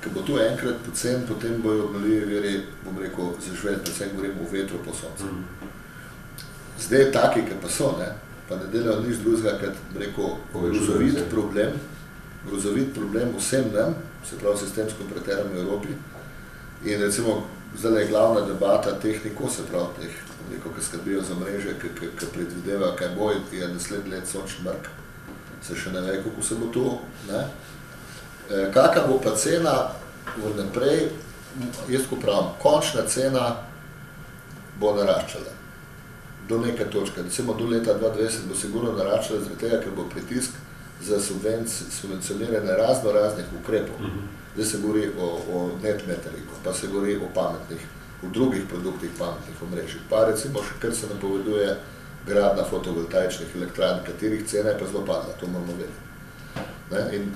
Ko bo tu enkrat pocen, potem bojo obnovljivi viri, bom rekel, zaživeli, predvsem govorimo o vetru po soncu. Zdaj, taki, ki pa so, ne, pa ne delajo nič drugega, kot, bom rekel, grozovit problem vsem nam, se pravi sistemskim operaterjem v Evropi. In recimo, zdaj je glavna debata tehnikov, se pravi teh, bom rekel, ki skrbijo za mreže, ki predvideva, kaj bo, je naslednji let sončni mrk, se še ne ve, kako se bo to, ne. Kakva bo pa cena v naprej, jaz ko pravim, končna cena bo naraščala do neke točke. Recimo do leta 2020 bo sigurno naraščala zaradi tega, ker bo pritisk za subvencioniranje raznih ukrepov. Zdaj se govori o netmeterih, pa se govori o pametnih, o drugih produktih pametnih omrežij. Pa recimo še kar se napoveduje gradnja fotovoltaičnih elektrarn, katerih cena je pa zelo padla, to moramo vedeti. In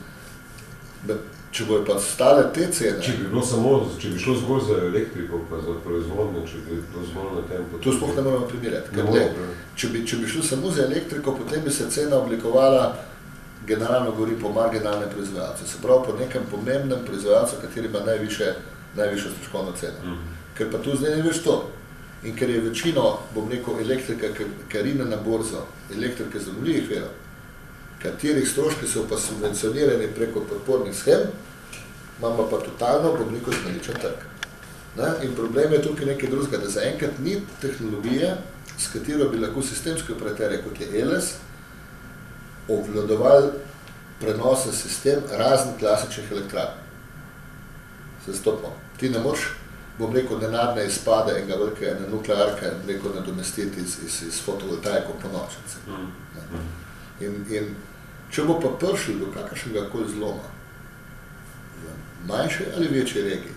če bojo pa stale te cene... Če bi šlo zgolj za elektriko, pa za proizvodnjo, če bi bilo zgolj na tem... To sploh ne moramo primerjati. Če bi šlo samo za elektriko, potem bi se cena oblikovala, generalno govorim po marginalnem proizvajalcu. Se pravi po nekem pomembnem proizvajalcu, kateri ima najvišjo stroškovno ceno. Ker pa tu zdaj ne veš to. In ker je večino, bom rekel, elektrika, ki rine na borzo, elektrike z obnovljivih virov, katerih stroški so pa subvencionirani preko podpornih shem, imamo pa totalno, bom rekel, znaličen trg. In problem je tukaj nekaj drugega, da zaenkrat ni tehnologije, s katero bi lahko sistemski operaterje, kot je ELES, obvladovali prenosen sistem razen klasičnih elektrarn. Se stopimo. Ti ne moreš, bom rekel, nenadne izpade enega velikega nuklearka, bom rekel, nadomestiti iz fotovoltaiko po nočnici. In če bo pa prišel do kakršnega koli zloma v manjši ali večji regiji,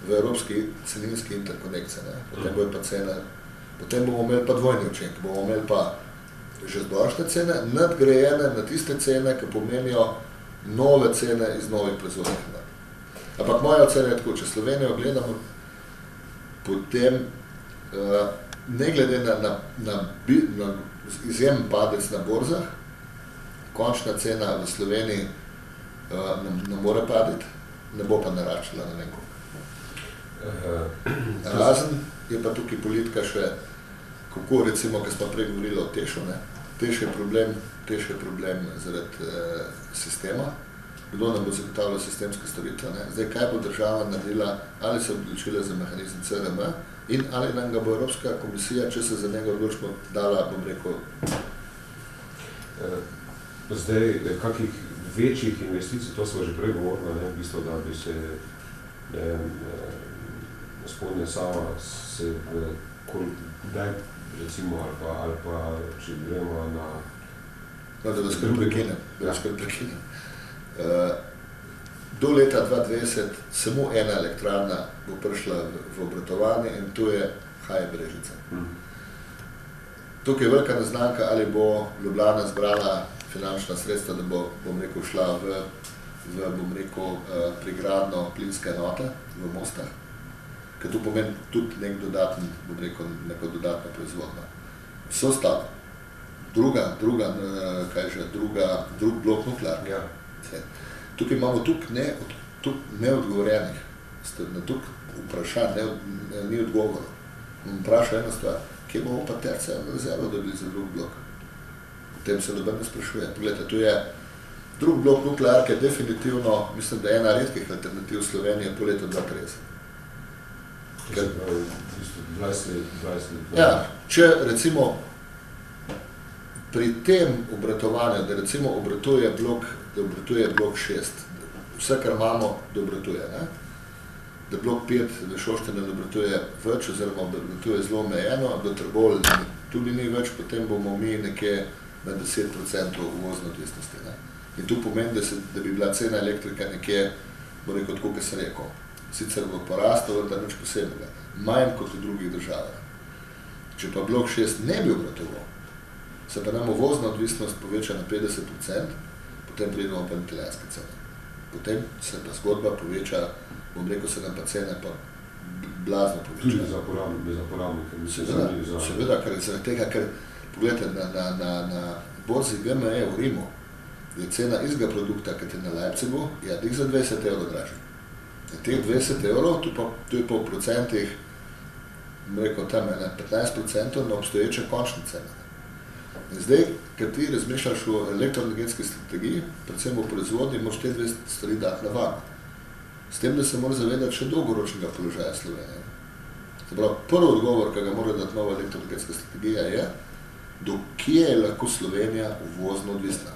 v evropski ceninski interkonekciji, potem bojo pa cene, potem bomo imeli pa dvojni učinek, bomo imeli pa že zdoršne cene, nadgrajene na tiste cene, ki pomenijo nove cene iz novih proizvodnih enot. Ampak moja ocena je tako, če Slovenijo gledamo, potem ne glede na izjemen padec na borzah, končna cena v Sloveniji ne more paditi, ne bo pa naraščala na neko. Razen je pa tukaj politika še, kako recimo, ko smo prej govorili o Tešu, Teš je problem zaradi sistema, kdo nam bo zagotavljal sistemske storitve. Zdaj, kaj bo država naredila, ali se odločila za mehanizem CRM in ali nam ga bo Evropska komisija, če se za njega odločimo, dala, bom rekel, zdaj, kakih večjih investicij, to smo že prej govorili, v bistvu, da bi se spodnja Sava se kdaj, recimo, ali pa če gremo na... Da vas kar prekinem. Do leta 2020 samo ena elektrarna bo prišla v obratovanje in to je HE Brežica. Tukaj je velika neznanka, ali bo Ljubljana zbrala finančna sredstva, da bo, bom rekel, šla v bom rekel, prigradno plinske enote v Mostah, ker to pomeni tudi nek dodaten, bom rekel, neko dodatno proizvodno. Vse ostalo. Drug blok nukleark. Ja. Tukaj imamo neodgovorjenih, na tuk vprašanj, ni odgovorov. Vprašal eno stvar, kje bomo pa terciarno rezervo dobili za drug blok? O tem se noben ne sprašuje. Poglejte, tu je drug blok nuklearke definitivno, mislim, da je ena redkih alternativ Slovenije po letu 2030. Ja, če recimo pri tem obratovanju, da recimo obratuje blok 6, vse, kar imamo, da obratuje, da blok 5 v Šoštenu obratuje več, oziroma obratuje zelo omejeno, do Trbovlj tudi ni več, potem bomo mi nekje na 10% uvozne odvisnosti. In tu pomeni, da bi bila cena elektrika nekje, bo rekel, tako, kot sem rekel, sicer bo porastel, vendar nič posebnega, manj kot v drugih državah. Če pa blok 6 ne bi obratoval, se pa nam uvozna odvisnost poveča na 50%, potem pridemo pa italijanske cene. Potem se pa zgodba poveča, bom rekel, se nam pa cene pa blazno poveča. Tudi za porabnike. Seveda, zaradi tega, ker pogledajte, na borzi GME v Rimu je cena istega produkta, kot je na Leipzigu, je za 20 € dražji. Teh 20 €, tu je pa v procentih, bom rekel, tam 15% na obstoječe končne cene. In zdaj, ker ti razmišljaš o elektroenergetski strategiji, predvsem v proizvodnji, moraš te dve stvari dati na varno. S tem, da se mora zavedati še dolgoročnega položaja Slovenije. Se pravi, prvi odgovor, ki ga mora dati nova elektroenergetska strategija, je, do kje je lahko Slovenija uvozno odvisna.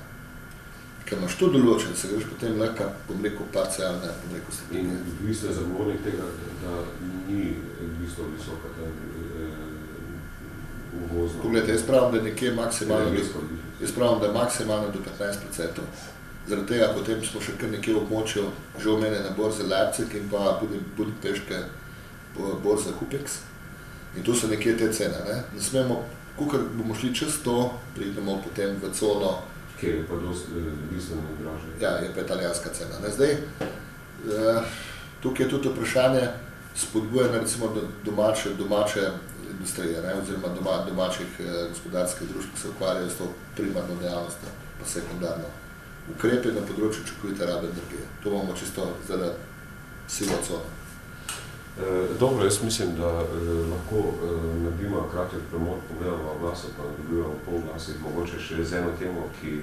Ker imaš to določen, se greš potem lahko, bom rekel, parcialne, bom rekel, strategije. In vi ste zagovornik tega, da ni bistvo visoka uvozno. Poglejte, jaz pravim, da je nekje maksimalno do 15%. Zaradi tega potem smo še kar nekje v območju že omenjene borze Leipzig in pa budimpeške borze Hupex. In to so nekje te cene. Ne smemo, kakor bomo šli čez to, pridemo potem v cono, kjer je pa bistveno dražje. Ja, je pa italijanska cena. Ne? Zdaj, tukaj je tudi vprašanje spodbujanja recimo domače industrije, ne? Oziroma domačih gospodarskih družb, ki se ukvarjajo s to primarno dejavnostjo, pa sekundarno. Ukrepe na področju učinkovite rabe energije. To imamo čisto zdaj sivo cono. Dobro, jaz mislim, da lahko naredimo kratek premor, pogledamo glaso, pa dobivamo pol glasih, mogoče še z eno temo, ki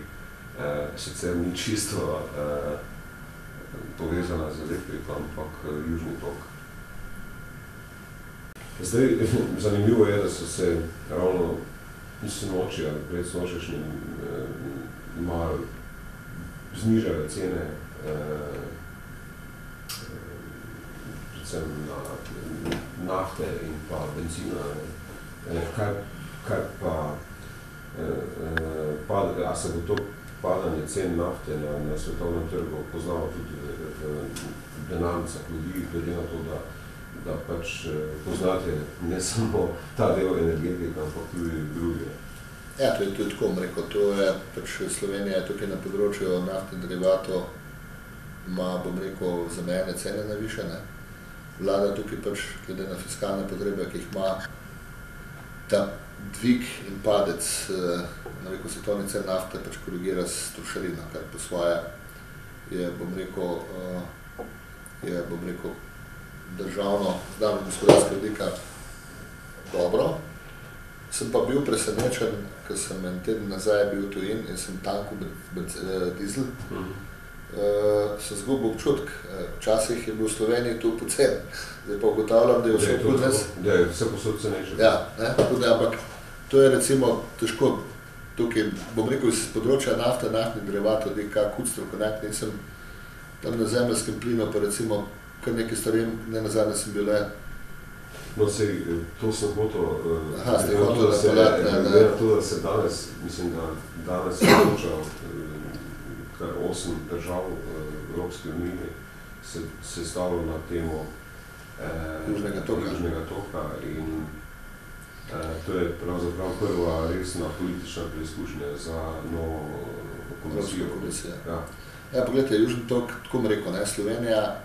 sicer ni čisto povezana z elektriko, ampak južni tok. Zdaj, zanimivo je, da so se ravno sinoči ali predsnočešnim malo znižale cene predvsem na nafte in pa benzina. Kaj pa, a se bo to padanje cen nafte na svetovnem trgu poznalo tudi v denarnicah ljudi, glede na to, da pač poznate ne samo ta del energetika, ampak tudi druge. Ja, to je tudi tako, rekel, to je pač Slovenija tukaj na področju naftnih derivatov ima, bom rekel, zamejene cene najviše, ne. Vlada tukaj pač, glede na fiskalne potrebe, ki jih ima, ta dvig in padec, rekel, svetovnih cen nafte pač korigira s trošarino, kar po svoje je, bom rekel, državno, znano gospodarska vidika dobro. Sem pa bil presenečen, ker sem en teden nazaj bil v tujini in sem tankal dizel. Sem zgubil občutek. Včasih je bil v Sloveniji tu poceni. Zdaj pa ugotavljam, da je vse podnes. Da je vse posod cenejše. Ja, ne, tudi, ampak to je recimo težko tukaj, bom rekel, iz področja nafte, naftnih derivatov, kak strokovnjak nisem tam na zemeljskem plinu, pa recimo kar nekaj stvari, ne nazadnje sem bil le. No, sej, to sem hotel, glede na to, da se danes, mislim, da danes se odloča kar 8 držav Evropske unije se stavilo na temo Južnega toka in to je pravzaprav prva resna politična preizkušnja za novo komisijo. Ja, pogledajte, Južni tok, tako bom rekel, ne, Slovenija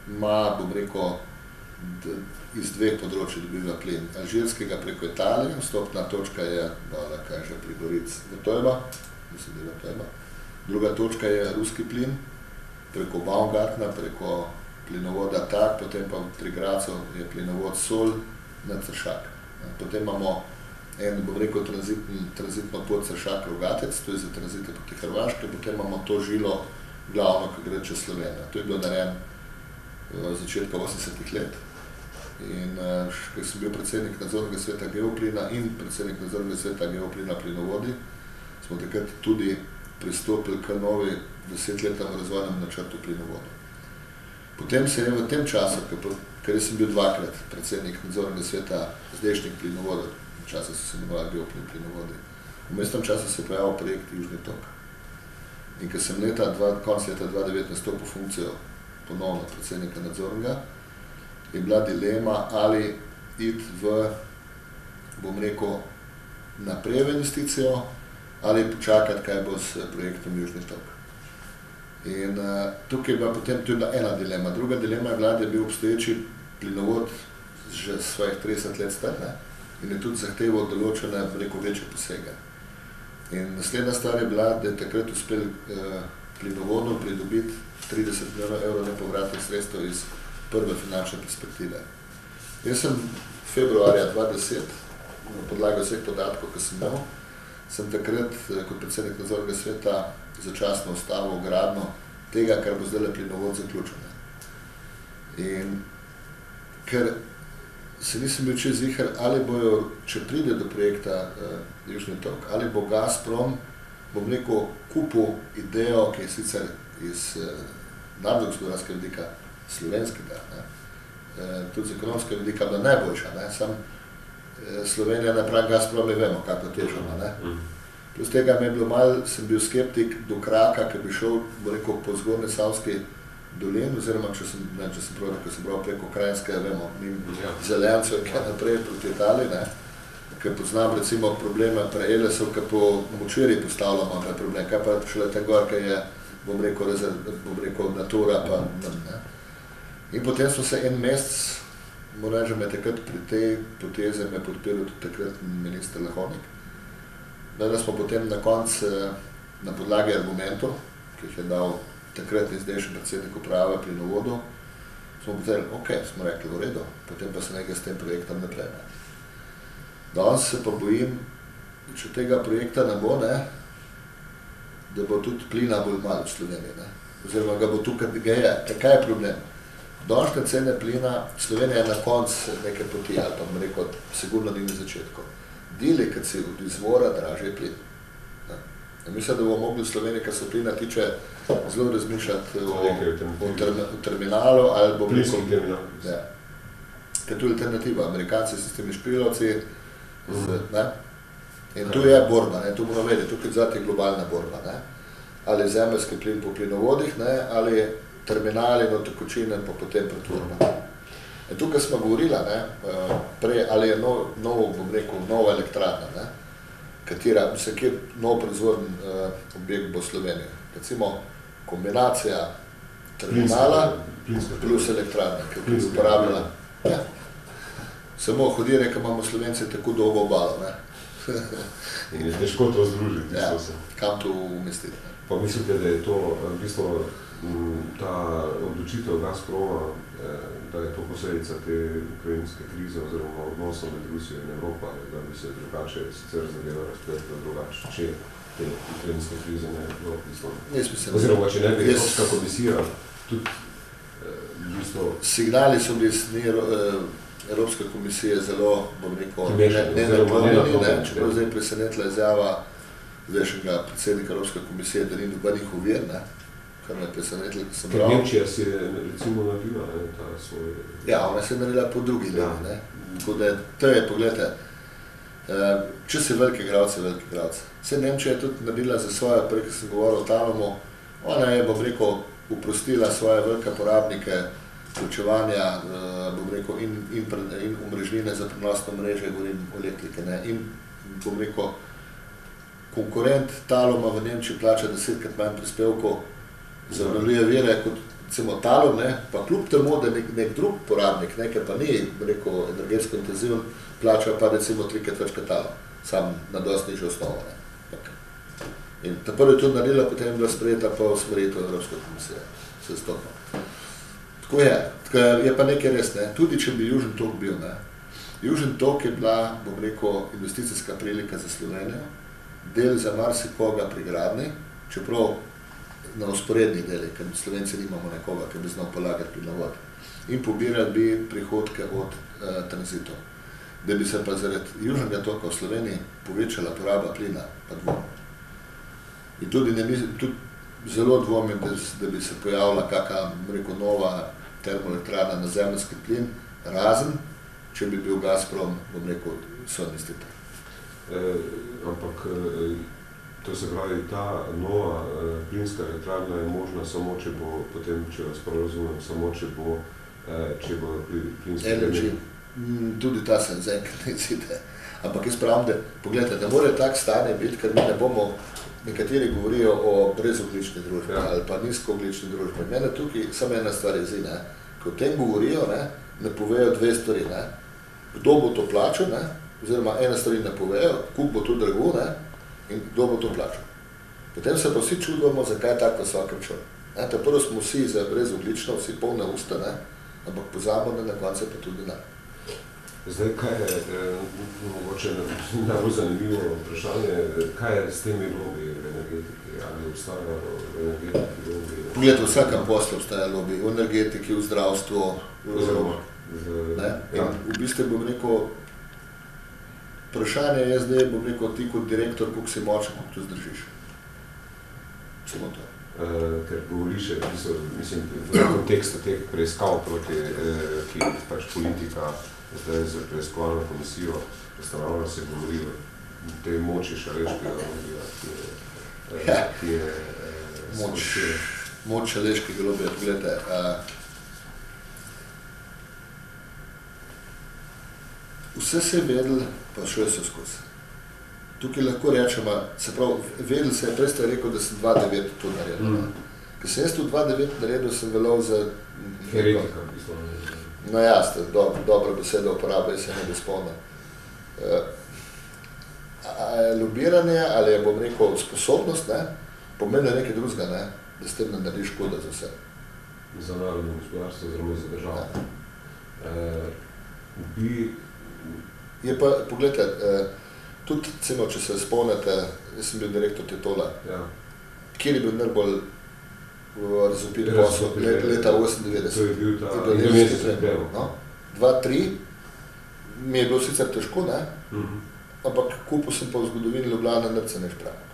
ima, bom rekel, iz dveh področij dobiva plin. Alžirskega preko Italije, vstopna točka je, kaj že, pri Gorici Vrtojba, mislim, da je Vrtojba. Druga točka je ruski plin, preko Baumgartna, preko plinovoda Tak, potem pa pri Gracu je plinovod Sol na Ceršak. Potem imamo en, bom rekel, tranzitno pot Ceršak-Rogatec, to je za tranzite proti Hrvaške, potem imamo to žilo glavno, ki gre čez Slovenijo. To je bilo narejen v začetka 80-ih let. In ko sem bil predsednik nadzornega sveta Geoplina in predsednik nadzornega sveta Geoplina plinovodi, smo takrat tudi pristopili k novi 10-letnemu razvojnemu načrtu plinovodu. Potem se je v tem času, ker sem bil dvakrat predsednik nadzornega sveta zdajšnjih plinovodov, v času so se imenovali Geoplin plinovodi, v mestnem času se je pojavil projekt Južni tok. In ko sem konec leta 2019 stopil funkcijo ponovno predsednika nadzornega, je bila dilema, ali iti v, bom rekel, naprej v investicijo, ali počakati, kaj bo s projektom Južni tok. In tukaj je bila potem tudi ena dilema. Druga dilema je bila, da je bil obstoječi plinovod že svojih 30 let star, ne, in je tudi zahteval določene, rekel, večje posege. In naslednja stvar je bila, da je takrat uspel plinovodom pridobiti 30 milijonov evrov nepovratnih sredstev iz prve finančne perspektive. Jaz sem februarja 2010, na podlagi vseh podatkov, ki sem imel, sem takrat kot predsednik nadzornega sveta začasno ustavil gradnjo tega, kar bo zdajle plinovod zaključen. In ker se nisem bil čez ziher, ali bojo, če pride do projekta Južni tok, ali bo Gazprom, bom rekel, kupil idejo, ki je sicer iz narodno-gospodarskega vidika slovenskega, tudi z ekonomskega vidika bila najboljša, sam Slovenija napravi Gazprom, ne vemo, kako težava, ne. Plus tega mi je bilo malo, sem bil skeptik do kraka, ki bi šel, bo rekel, po zgornji Savski dolin, oziroma, če sem prav preko Krajinske, vemo, Zelencev, kaj naprej proti Italiji, ne. ki poznam recimo probleme pri ELS-u, ki po močveri postavljamo ta problem, kaj pa šele ta gor, ki je, bom rekel, natura pa ne. In potem smo se en mesec, moram reči, me takrat pri tej poteze me podpiral tudi takrat minister Lahonik. Da smo potem na koncu na podlagi argumentov, ki jih je dal takratni zdajšnji predsednik uprave pri Novodu, smo povedali, ok, smo rekli v redu, potem pa se nekaj s tem projektom naprej. Danes se pa bojim, če tega projekta ne bo, ne, da bo tudi plina bolj malo v Sloveniji, ne. Oziroma ga bo tukaj, kaj je problem? Današnje cene plina, Slovenija je na koncu neke poti, ali pa bom rekel, sigurno ni na začetku. Dili, kad si od izvora, dražje je plin. Mislim, da bomo mogli v Sloveniji, kar se plina tiče, zelo razmišljati o terminalu ali bo plinski terminal. Ja. Ker tu je alternativa. Amerikanci so s temi šprilovci, ne? In tu je borba, ne? Tu moramo vedeti, tukaj zati je globalna borba, ne? Ali zemeljski plin po plinovodih, ne? Ali terminali, no tekočine, pa potem pretvorba. In tukaj smo govorila, ne? Prej, ali je nova elektrarna, ne? Katera, mislim, kjer nov proizvodni objekt bo v Sloveniji. Recimo kombinacija terminala plus elektrarne, ki je uporabljala. Ja. Samo hodire, ko imamo Slovenci tako dolgo obalo, ne? In je težko to združiti. Ja, kam to umestiti. Pa mislite, da je to v bistvu ta odločitev Gazproma, da je to posledica te ukrajinske krize oziroma odnosov med Rusijo in Evropo, da bi se drugače sicer zadeva razpletla drugače, če te ukrajinske krize ne bi bilo v bistvu. Oziroma, če ne bi Evropska komisija tudi v bistvu... Signali so bili Evropske komisije zelo, bom rekel, nenaklonjeni, čeprav zdaj presenetila izjava zdajšnjega predsednika Evropske komisije, da ni nobenih ovir, ne? Kar me je presenetilo, ko sem bral. Nemčija si je recimo naredila ta svoj... Ja, ona se je naredila po drugi liniji, ne? Tako da to je, pogledajte, če si veliki igralci, veliki igralci. Vse Nemčija je tudi naredila za svoje, prej, ko sem govoril o Talomu, ona je, bom rekel, uprostila svoje velike porabnike vključevanja, bom rekel, in omrežnine za prenosno mreže, govorim o elektrike, ne? In, bom rekel, konkurent Taloma v Nemčiji plača 10-krat manj prispevkov za obnovljive vire kot recimo Talom, ne, pa kljub temu, da nek drug porabnik, nekaj pa ni, rekel, energetsko intenziven, plača pa recimo 3-krat več kot Talom, sam na dosti nižjo osnovo, ne. Okay. In ta prvi tudi naredila, potem je bila sprejeta pa usmeritev Evropske komisije, se stopno. Tako je pa nekaj res, ne, tudi če bi Južni tok bil, ne. Južni tok je bila, bom rekel, investicijska prilika za Slovenijo, del za marsikoga pri gradnji, čeprav na usporednih delih, ker Slovenci nimamo nekoga, ki bi znal polagati plinovod. In pobirali bi prihodke od tranzitov. Da bi se pa zaradi Južnega toka v Sloveniji povečala poraba plina, pa dvom. In tudi zelo dvomim, da bi se pojavila kakšna, rekel, nova termoelektrarna na zemeljski plin, razen, če bi bil Gazprom, bom rekel, soinvestitor. Ampak to se pravi, ta nova plinska elektrarna je možna samo, če bo potem, če vas prav razumem, samo če bo plinski LNG. Tudi ta se zaenkrat ne izide. Ampak jaz pravim, da, pogledajte, da mora tak stanje biti, ker mi ne bomo, nekateri govorijo o brezoglični družbi ali pa nizkooglični družbi. Mene tukaj samo ena stvar jezi, ne. Ko o tem govorijo, ne povejo dve stvari, ne. Kdo bo to plačal, ne, oziroma ena stvari ne povejo, kup bo to drago, ne, in kdo bo to plačal. Potem se pa vsi čudimo, zakaj je tak visok račun. Prvo smo vsi za brezoglično, vsi polne usta, ne, ampak pozabimo, da na koncu pa tudi ne. Zdaj, kaj je, mogoče najbolj zanimivo vprašanje, kaj je s temi lobiji v energetiki, ali obstajajo v energetiki lobiji? Poglejte, v vsakem poslu obstaja lobiji, v energetiki, v zdravstvu, ne, in v bistvu bom rekel, vprašanje je zdaj, bom rekel, ti kot direktor, koliko si močen, koliko to zdržiš. Samo to. Ker govoriš, mislim, v kontekstu teh preiskav proti, ki pač politika zdaj z preiskovalno komisijo ustanovila, se govori o tej moči Šaleškega lobija, ki je moč Šaleškega lobija, pogledajte. vse se je vedel, pa šel se skozi. Tukaj lahko rečemo, se pravi, vedel se je, prej ste rekel, da sem 2.9 to naredil. Ker sem jaz to 2.9 naredil, sem velel za... Heretika, v bistvu. No ja, ste dobro besedo uporabljajo, se ne bi spomnil. Lobiranje, ali je, bom rekel, sposobnost, ne, pomeni nekaj drugega, ne, da s tem ne narediš škoda za vse. Za narodno gospodarstvo, oziroma za državo. Je pa, pogledajte, tudi, ceno, če se spomnite, jaz sem bil direktor Tetola. Ja. Kjer je bil najbolj razvpit posel? Leta 98. To je bil ta indonezijski premog. No? 2-3, mi je bilo sicer težko, ne? Ampak kupil sem pa v zgodovini Ljubljane neceneš premog.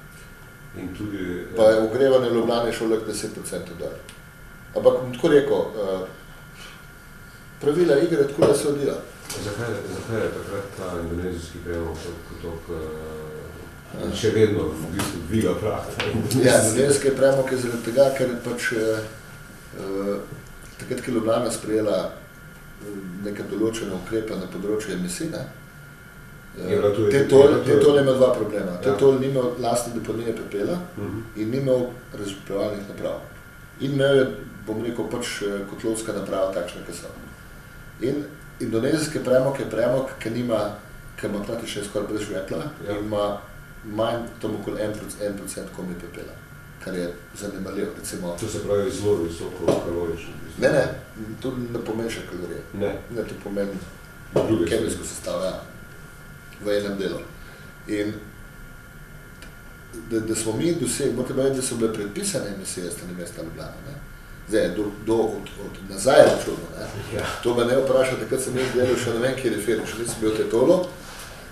In tudi... Pa je ogrevanje Ljubljane šlo lek 10% dol. Ampak bom tako rekel, pravila igre tako da se odila. Zakaj je takrat ta indonezijski premog še vedno v bistvu dviga prah? Ja, indonezijski premog je zaradi tega, ker pač takrat, ki je Ljubljana sprejela neke določene ukrepe na področju emisij, Tetol ima dva problema. Tetol ni imel lastne deponije pepela in ni imel razžvepljevalnih naprav. In imel je, bom rekel, pač kotlovska naprava takšna, ki so. In indonezijski premog je premog, ki ima praktično skoraj brez žvepla in ima manj, tam okoli 1% komi pepela, kar je zanemarljivo, recimo. To se pravi zelo visoko kalorično? Ne, to ne pomeša kalorije. Ne, to pomeni kemijsko sestavo, ja, v enem delu. In da smo mi dosegli, morate povedati, da so bile predpisane emisije strani mesta Ljubljana, ne? Zdaj, od nazaj računo, ne? To me ne vprašate, takrat sem jaz delal še ne vem, kjer je Feri, še nisem bil Tetolo.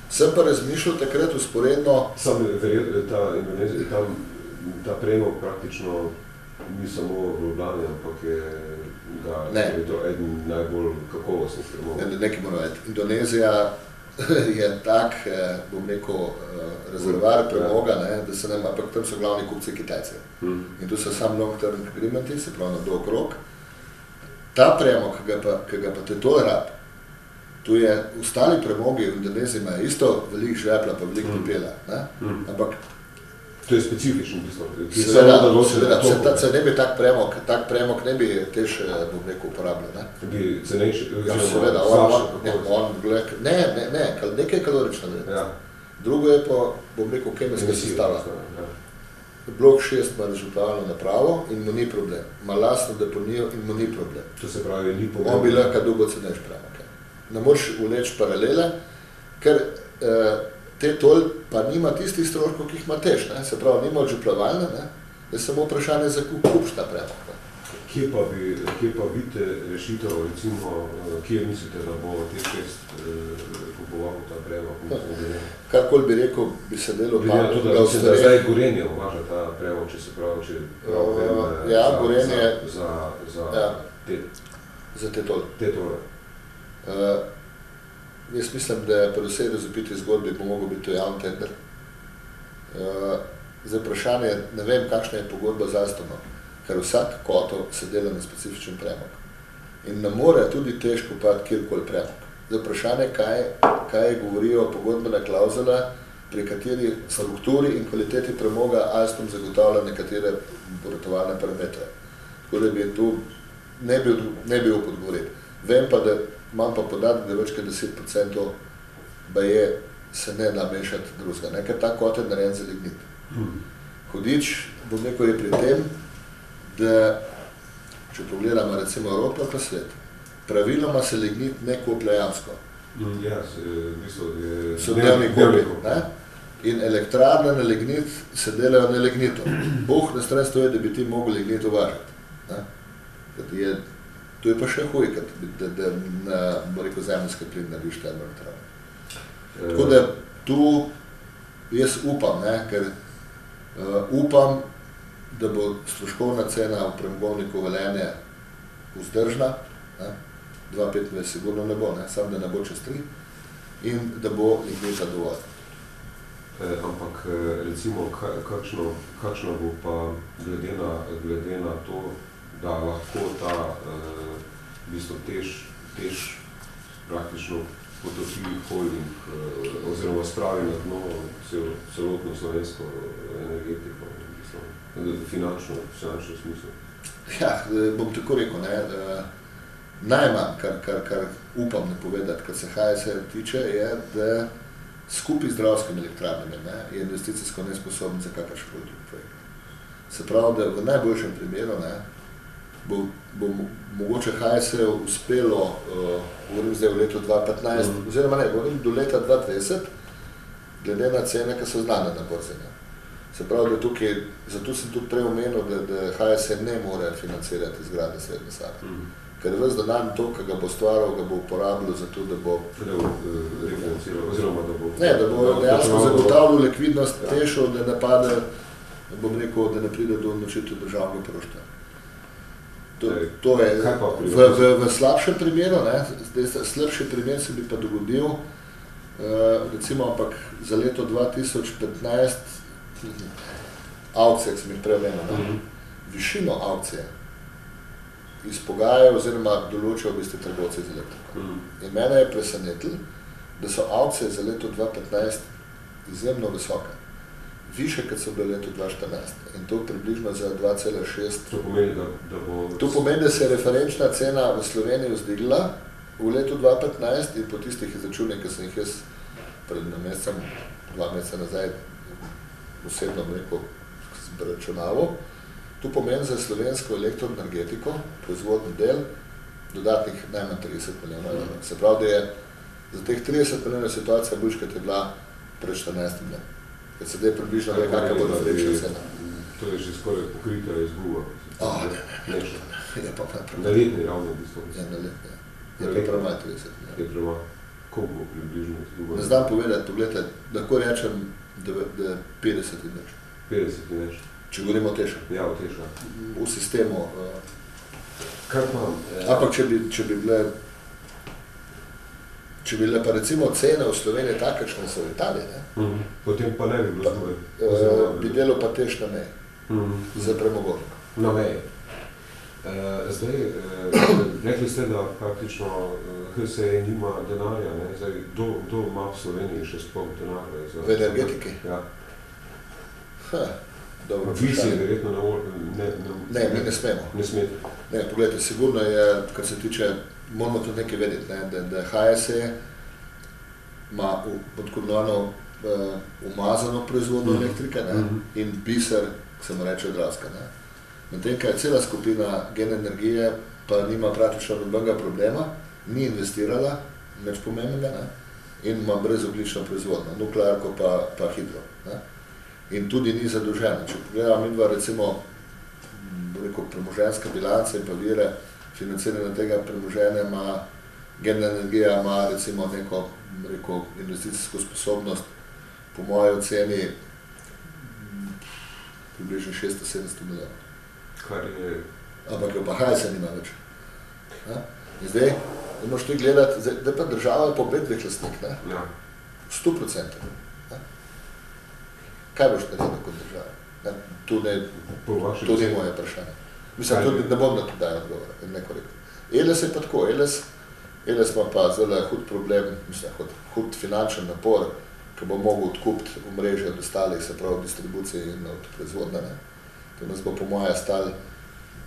Sem pa razmišljal takrat usporedno... Sam ta premog praktično ni samo v Ljubljani, ampak je to eden najbolj kakovostnih premogov. Nekaj moram vedeti. Indonezija je tak, bom rekel, rezervar premoga, ne, da se nema, ampak tam so glavni kupci Kitajci. In tu so sam long-term agreementi, se pravi na dolg rok. Ta premog, ki ga pa Tetol rab, tu je, ostali premogi v Indoneziji imajo isto veliko žvepla pa veliko pepela, ne? Ampak to je specifičen bistvo. Seveda, se ne bi tak premog ne bi tež, bom rekel, uporabljal, ne? Bi cenejši, seveda, nekaj kalorična vrednost. Drugo je pa, bom rekel, kemijska sestava. Blok 6 ima razžvepljevalno napravo in mu ni problem. Ima lastno deponijo in mu ni problem. To se pravi, ni pomembno. On bi lahko dolgo cenejš premog. Ne moreš vleči paralele, ker Tetol pa nima tistih stroškov, ki jih ima tež, ne? Se pravi, nima odžvepljevalne, ne? Je samo vprašanje za kupš ta premog. Kje pa vidite rešitev, recimo, kje mislite, da bo T6 kupoval ta premog? Karkoli bi rekel, bi se delo da zdaj Gorenje uvaža ta premog, če se pravi, za Tetol. Jaz mislim, da pri vsej razvpiti zgodbi bo mogel biti to javni tender. Zdaj vprašanje, ne vem, kakšna je pogodba z Alstomom, ker vsak kotel se dela na specifičen premog. In ne more tudi tež kupati kjerkoli premog. Zdaj vprašanje, kaj govorijo pogodbena klauzula, pri kateri strukturi in kvaliteti premoga Alstom zagotavlja nekatere obratovalne parametre. Tako da bi tu ne bi upodgovoriti. Vem pa, da imam pa podatek, da več kot 10% baje se ne da mešati drugega, ne, ker ta kot je narejen za lignit. Hudič, bom rekel, je pri tem, da, če pogledamo recimo Evropo pa svet, praviloma se lignit ne koplja jamsko. Ja, v bistvu je... So dnevni kopi, ne? In elektrarne na lignit se delajo na lignitu. Bog na stran stoji, da bi ti mogel lignit uvažati, ne? To je pa še huj, da na, bo rekel, zemljski plin narediš termoelektrarno. Tako da tu jaz upam, ne, ker upam, da bo stroškovna cena v premogovniku Velenje vzdržna, 2,25 sigurno ne bo, samo da ne bo čez 3, in da bo lignita dovolj. Ampak recimo, kakšno bo pa glede na to, da lahko ta v bistvu tež praktično potopi holding oziroma spravi na dno celotno slovensko energetiko, finančno smisel. Ja, bom tako rekel, najmanj, kar upam povedati, kar se HSE tiče, je, da skupaj z zdravskimi elektrarnami je investicijsko nesposoben za kakršenkoli drug projekt. Se pravi, da v najboljšem primeru bo mogoče HSE uspelo, govorim zdaj v letu 2015, oziroma ne, govorim do leta 2020, glede na cene, ki so znane na borzi. Se pravi, da tukaj, zato sem tudi prej omenil, da HSE ne more financirati izgradnje srednje Save. Ker ves denar to, ki ga bo stvaral, ga bo uporabljal za to, da bo refinanciral, oziroma da bo... Ne, da bo dejansko zagotavljal likvidnost Tešu, da ne pade, bom rekel, da ne pride do odločitev državnega poroštva. To je v slabšem primeru, slabši primer se bi pa dogodil, recimo, ampak za leto 2015 aukcije, ki sem jih preomenil, višino aukcije izpogajajo oziroma določajo v bistvu trgovci z elektriko. In mene je presenetilo, da so aukcije za leto 2015 izjemno visoke. Više, kot so bile leto 2014. In to približno za 2,6. To pomeni, da bo... To pomeni, da se je referenčna cena v Sloveniji vzdigla v letu 2015 in po tistih izračunih, ki sem jih jaz pred mesecem, 2 meseca nazaj osebno rekel, zračunaval. To pomeni za slovensko elektroenergetiko, proizvodni del, dodatnih najmanj 30 milijonov evrov. Se pravi, da je za teh 30 milijonov situacija boljša, kot je bila pred 14 dnem. Ker se zdaj približno ve, kakva bo naslednja cena. To je že skoraj pokrita izguba. Ne. Je pa prav. Na letni ravni v bistvu. Ja, na letni. Je pa prav 30 milijonov. Je prav. Koliko bo približno izguba? Ne znam povedati, pogledajte, lahko rečem, da 50 in več. 50 in več. Če govorimo o Tešu. Ja, o Tešu. V sistemu. Kaj pa? Ampak če bi bile pa recimo cene v Sloveniji takšne so v Italiji, potem pa ne bi bilo zgubaj. Bi delal pa Teš na meji. Za premogovnik. Na meji. Zdaj, rekli ste, da praktično HSE nima denarja, zdaj, kdo ima v Sloveniji še sploh denarja? V energetiki? Ja. Dobro, vi si verjetno ne, mi ne smemo. Ne smete. Ne, pogledajte, sigurno je, kar se tiče, moramo tudi nekaj vedeti, da HSE ima podkodnovano umazano proizvodno elektrike in biser, se mu reče Dravska. Medtem, kaj je cela skupina Gen energije, pa nima praktično nobenega problema, ni investirala, več pomembnega, in ima brezoglično proizvodno, nuklearko pa hidro. In tudi ni zadolžena. Če pogledamo midva recimo premoženjska bilanca in pa vire financiranja tega premoženja, Gen energija ima recimo neko investicijsko sposobnost, po moji oceni približno 600-700 milijonov. Ampak jo pa HSE nima več. In zdaj, da moraš ti gledati, da pa država je po obedveh lastnik, 100%. Kaj boš naredil kot država? To ni moje vprašanje. Mislim, tudi ne bom na to dajal odgovora, nekorektno. ELES je pa tako, ELES ima pa zelo hud problem, mislim, hud finančen napor, ki bo mogel odkupiti omrežje od ostalih, se pravi distribucije in od proizvodne. To nas bo po moje stali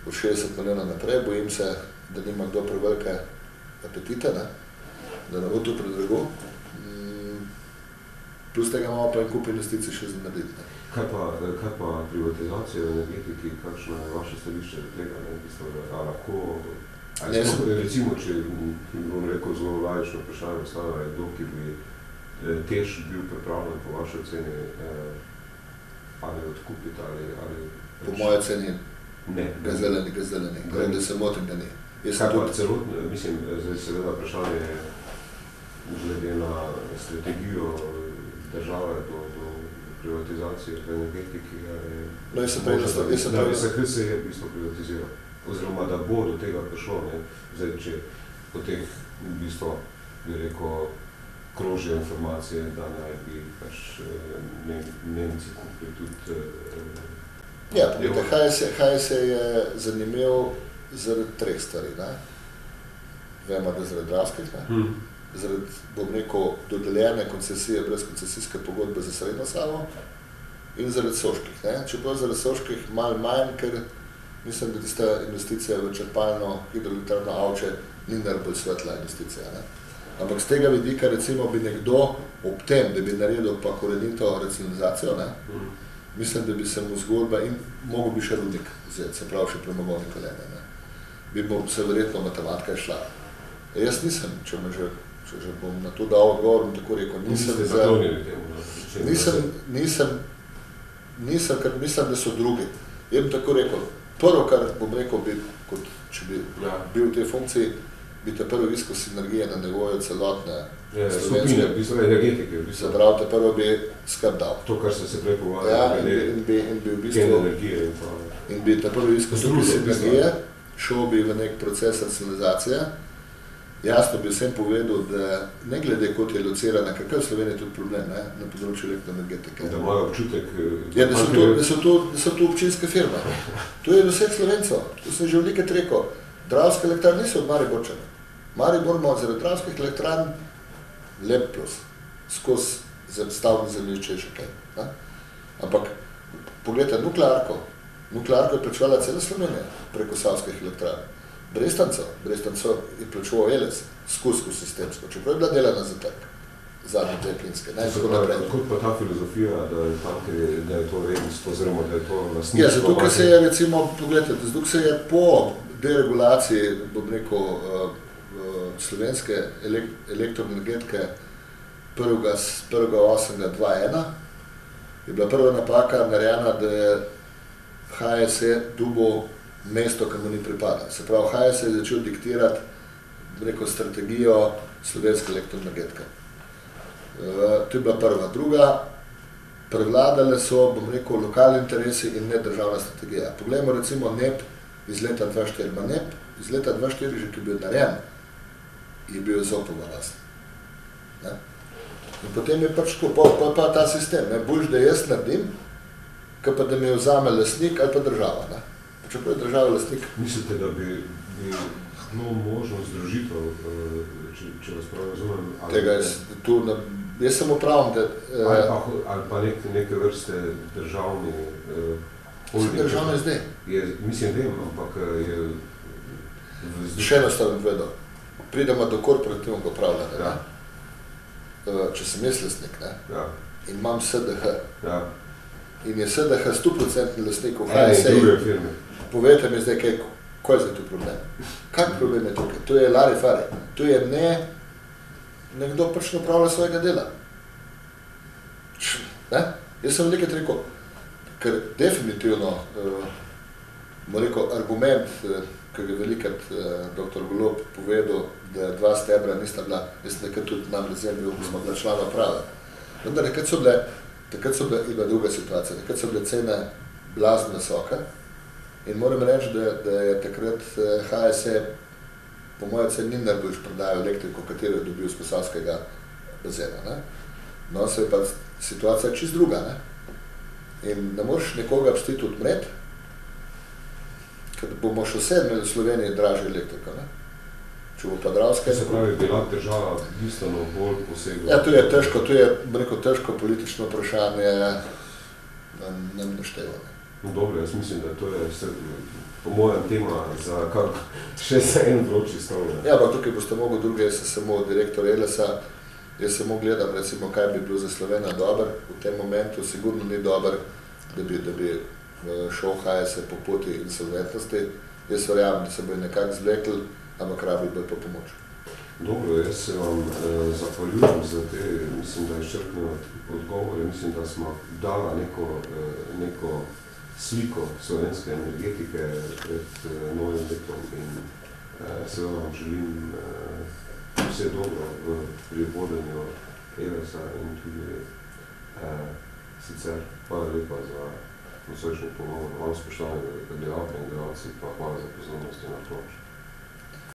od 60 milijonov naprej, bojim se, da nima kdo prevelike apetite, da ne bo to predrago. Plus tega imamo pa en kup investicij še za narediti. Kaj pa privatizacija v energetiki, kakšno je vaše stališče do tega? A lahko, recimo, če bom rekel zelo laično vprašanje, ostane kdo, ki bi Teš bil pripravljen po vaši oceni ali odkupiti ali... Po moje oceni ga zeleni, da se motim, da ni. Kaj pa celotno, mislim, zdaj seveda vprašanje glede na strategijo države do privatizacije v energetiki, da bi se HSE v bistvu privatiziral, oziroma da bo do tega prišlo, zdaj, če po teh v bistvu, bi rekel, krožijo informacije, da naj bi Nemci kupili tudi... Ja, HSE je zanimiv zaradi 3 stvari. Vemo, da zaradi Dravskih, zaradi, bom rekel, dodeljene koncesije brez koncesijske pogodbe za Srednjo Savo in zaradi Soških. Ne? Čeprav zaradi Soških malo manj, ker mislim, da tista investicija v črpalno hidroelektrarno Avče ni najbolj svetla investicija. Ne? Ampak z tega vidika, recimo, bi nekdo ob tem, da bi naredil pa korenito racionalizacijo, ne? Mislim, da bi se mu zgodba in mogel bi še rudnik vzeti, se pravi še premogovnik Velenje, ne? Bi mu se verjetno matematika šla. Jaz nisem, če že bom na to dal odgovor, bom tako rekel, nisem, ker mislim, da so drugi. Jaz bi tako rekel, prvo, kar bom rekel, bi, kot če bi bil v tej funkciji, bi te prvo iskal sinergije na nivoju celotne skupine, v bistvu energetike. Se pravi, te prvo bi skrb dal. To, kar ste se prej pogovarjali, in bi v bistvu energije in bi te prvo iskal tukaj sinergije, šel bi v nek proces racionalizacije. Jasno bi vsem povedal, da ne glede kot je locirana, ker v Sloveniji je tudi problem, ne, na področju elektroenergetike. Da imajo občutek... Ja, da so to občinske firme. To je vseh Slovencov. To sem že velikrat rekel. Dravske elektrarne niso od Mariborčana. Maribor ima zaradi dravskih elektrarn lep plus. Skozi stavbne zemljišče še kaj. Ne? Ampak, pogledajte, nuklearko. Nuklearko je plačevala cela Slovenija preko savskih elektrarn. Brestanco je plačeval Eles, skozi sistemsko, čeprav je bila delana za trg, zadnje dve plinske. Kot pa ta filozofija, da je to regijsko, oziroma da je to lastništvo? Ja, zato, ker se je, recimo, pogledajte, zato se je po deregulaciji, bom rekel, slovenske elektroenergetike 1.8.2001 je bila prva napaka narejena, da je HSE dobil mesto, ki mu ni pripada. Se pravi, HSE je začel diktirati, rekel, strategijo slovenske elektroenergetike. To je bila prva. Druga, prevladale so, bom rekel, lokalni interesi in ne državna strategija. Poglejmo recimo NEP iz leta 2004. NEP iz leta 2004, že ki je bil narejen, je bil Ezopova last. In potem je pač tako, pa ta sistem, boljš, da jaz naredim, kot pa da mi vzame lastnik ali pa država. Ne? Čeprav je država lastnik. Mislite, da bi bilo možno združitev, če vas prav razumem? Tega jaz samo pravim, da... Ali pa neke vrste državni holding? Državno je zdaj. Mislim, vem, ampak je... Še enostavno povedal. Pridemo do korporativnega upravljanja. Če sem jaz lastnik, in imam SDH, in je SDH 100% lastnikov HSE, povejte mi zdaj, kaj je zdaj tu problem? Kak problem je tukaj? To je lari-fari. To je nekdo pač ne upravlja svojega dela. Jaz sem velikrat rekel, ker definitivno, argument, ki je velikrat dr. Golob povedal, da dva stebra nista bila, jaz nekaj tudi nam razumel, ko smo bila člana prave. Vendar takrat so bila druga situacija, takrat so bile cene blazno visoke. In moram reči, da je takrat HSE, po moje ceni, ni najboljš prodajal elektriko, katero je dobil z posavskega bazena. Ne? No, se je pa situacija čist druga. Ne? In ne moreš nekoga pustiti odmret, ker bomo še vse imeli v Sloveniji dražjo elektriko. Ne? Če bo pa dravska... Se pravi, bila država bistveno bolj posegla? Ja, to je težko politično vprašanje, ne naštevanje. No, dobro, jaz mislim, da to je po mojem tema za še za en vroči stol. Ja, pa tukaj boste mogli druge, jaz sem samo direktor Elesa, jaz samo gledam, recimo, kaj bi bilo za Slovenija dober v tem momentu, sigurno ni dober, da bi šel HSE po poti insolventnosti. Jaz verjamem, da se bojo nekako zvlekli, ampak rabi bojo pa pomoč. Dobro, jaz se vam zahvaljujem za te, mislim, da izčrpne odgovore, mislim, da smo dala neko sliko slovenske energetike pred novim letom in seveda vam želim vse dobro pri vodenju Elesa in tudi sicer hvala lepa za nocojšnji pogovor. Vam spoštovani gledalke in gledalci, pa hvala za pozornost in naklonček.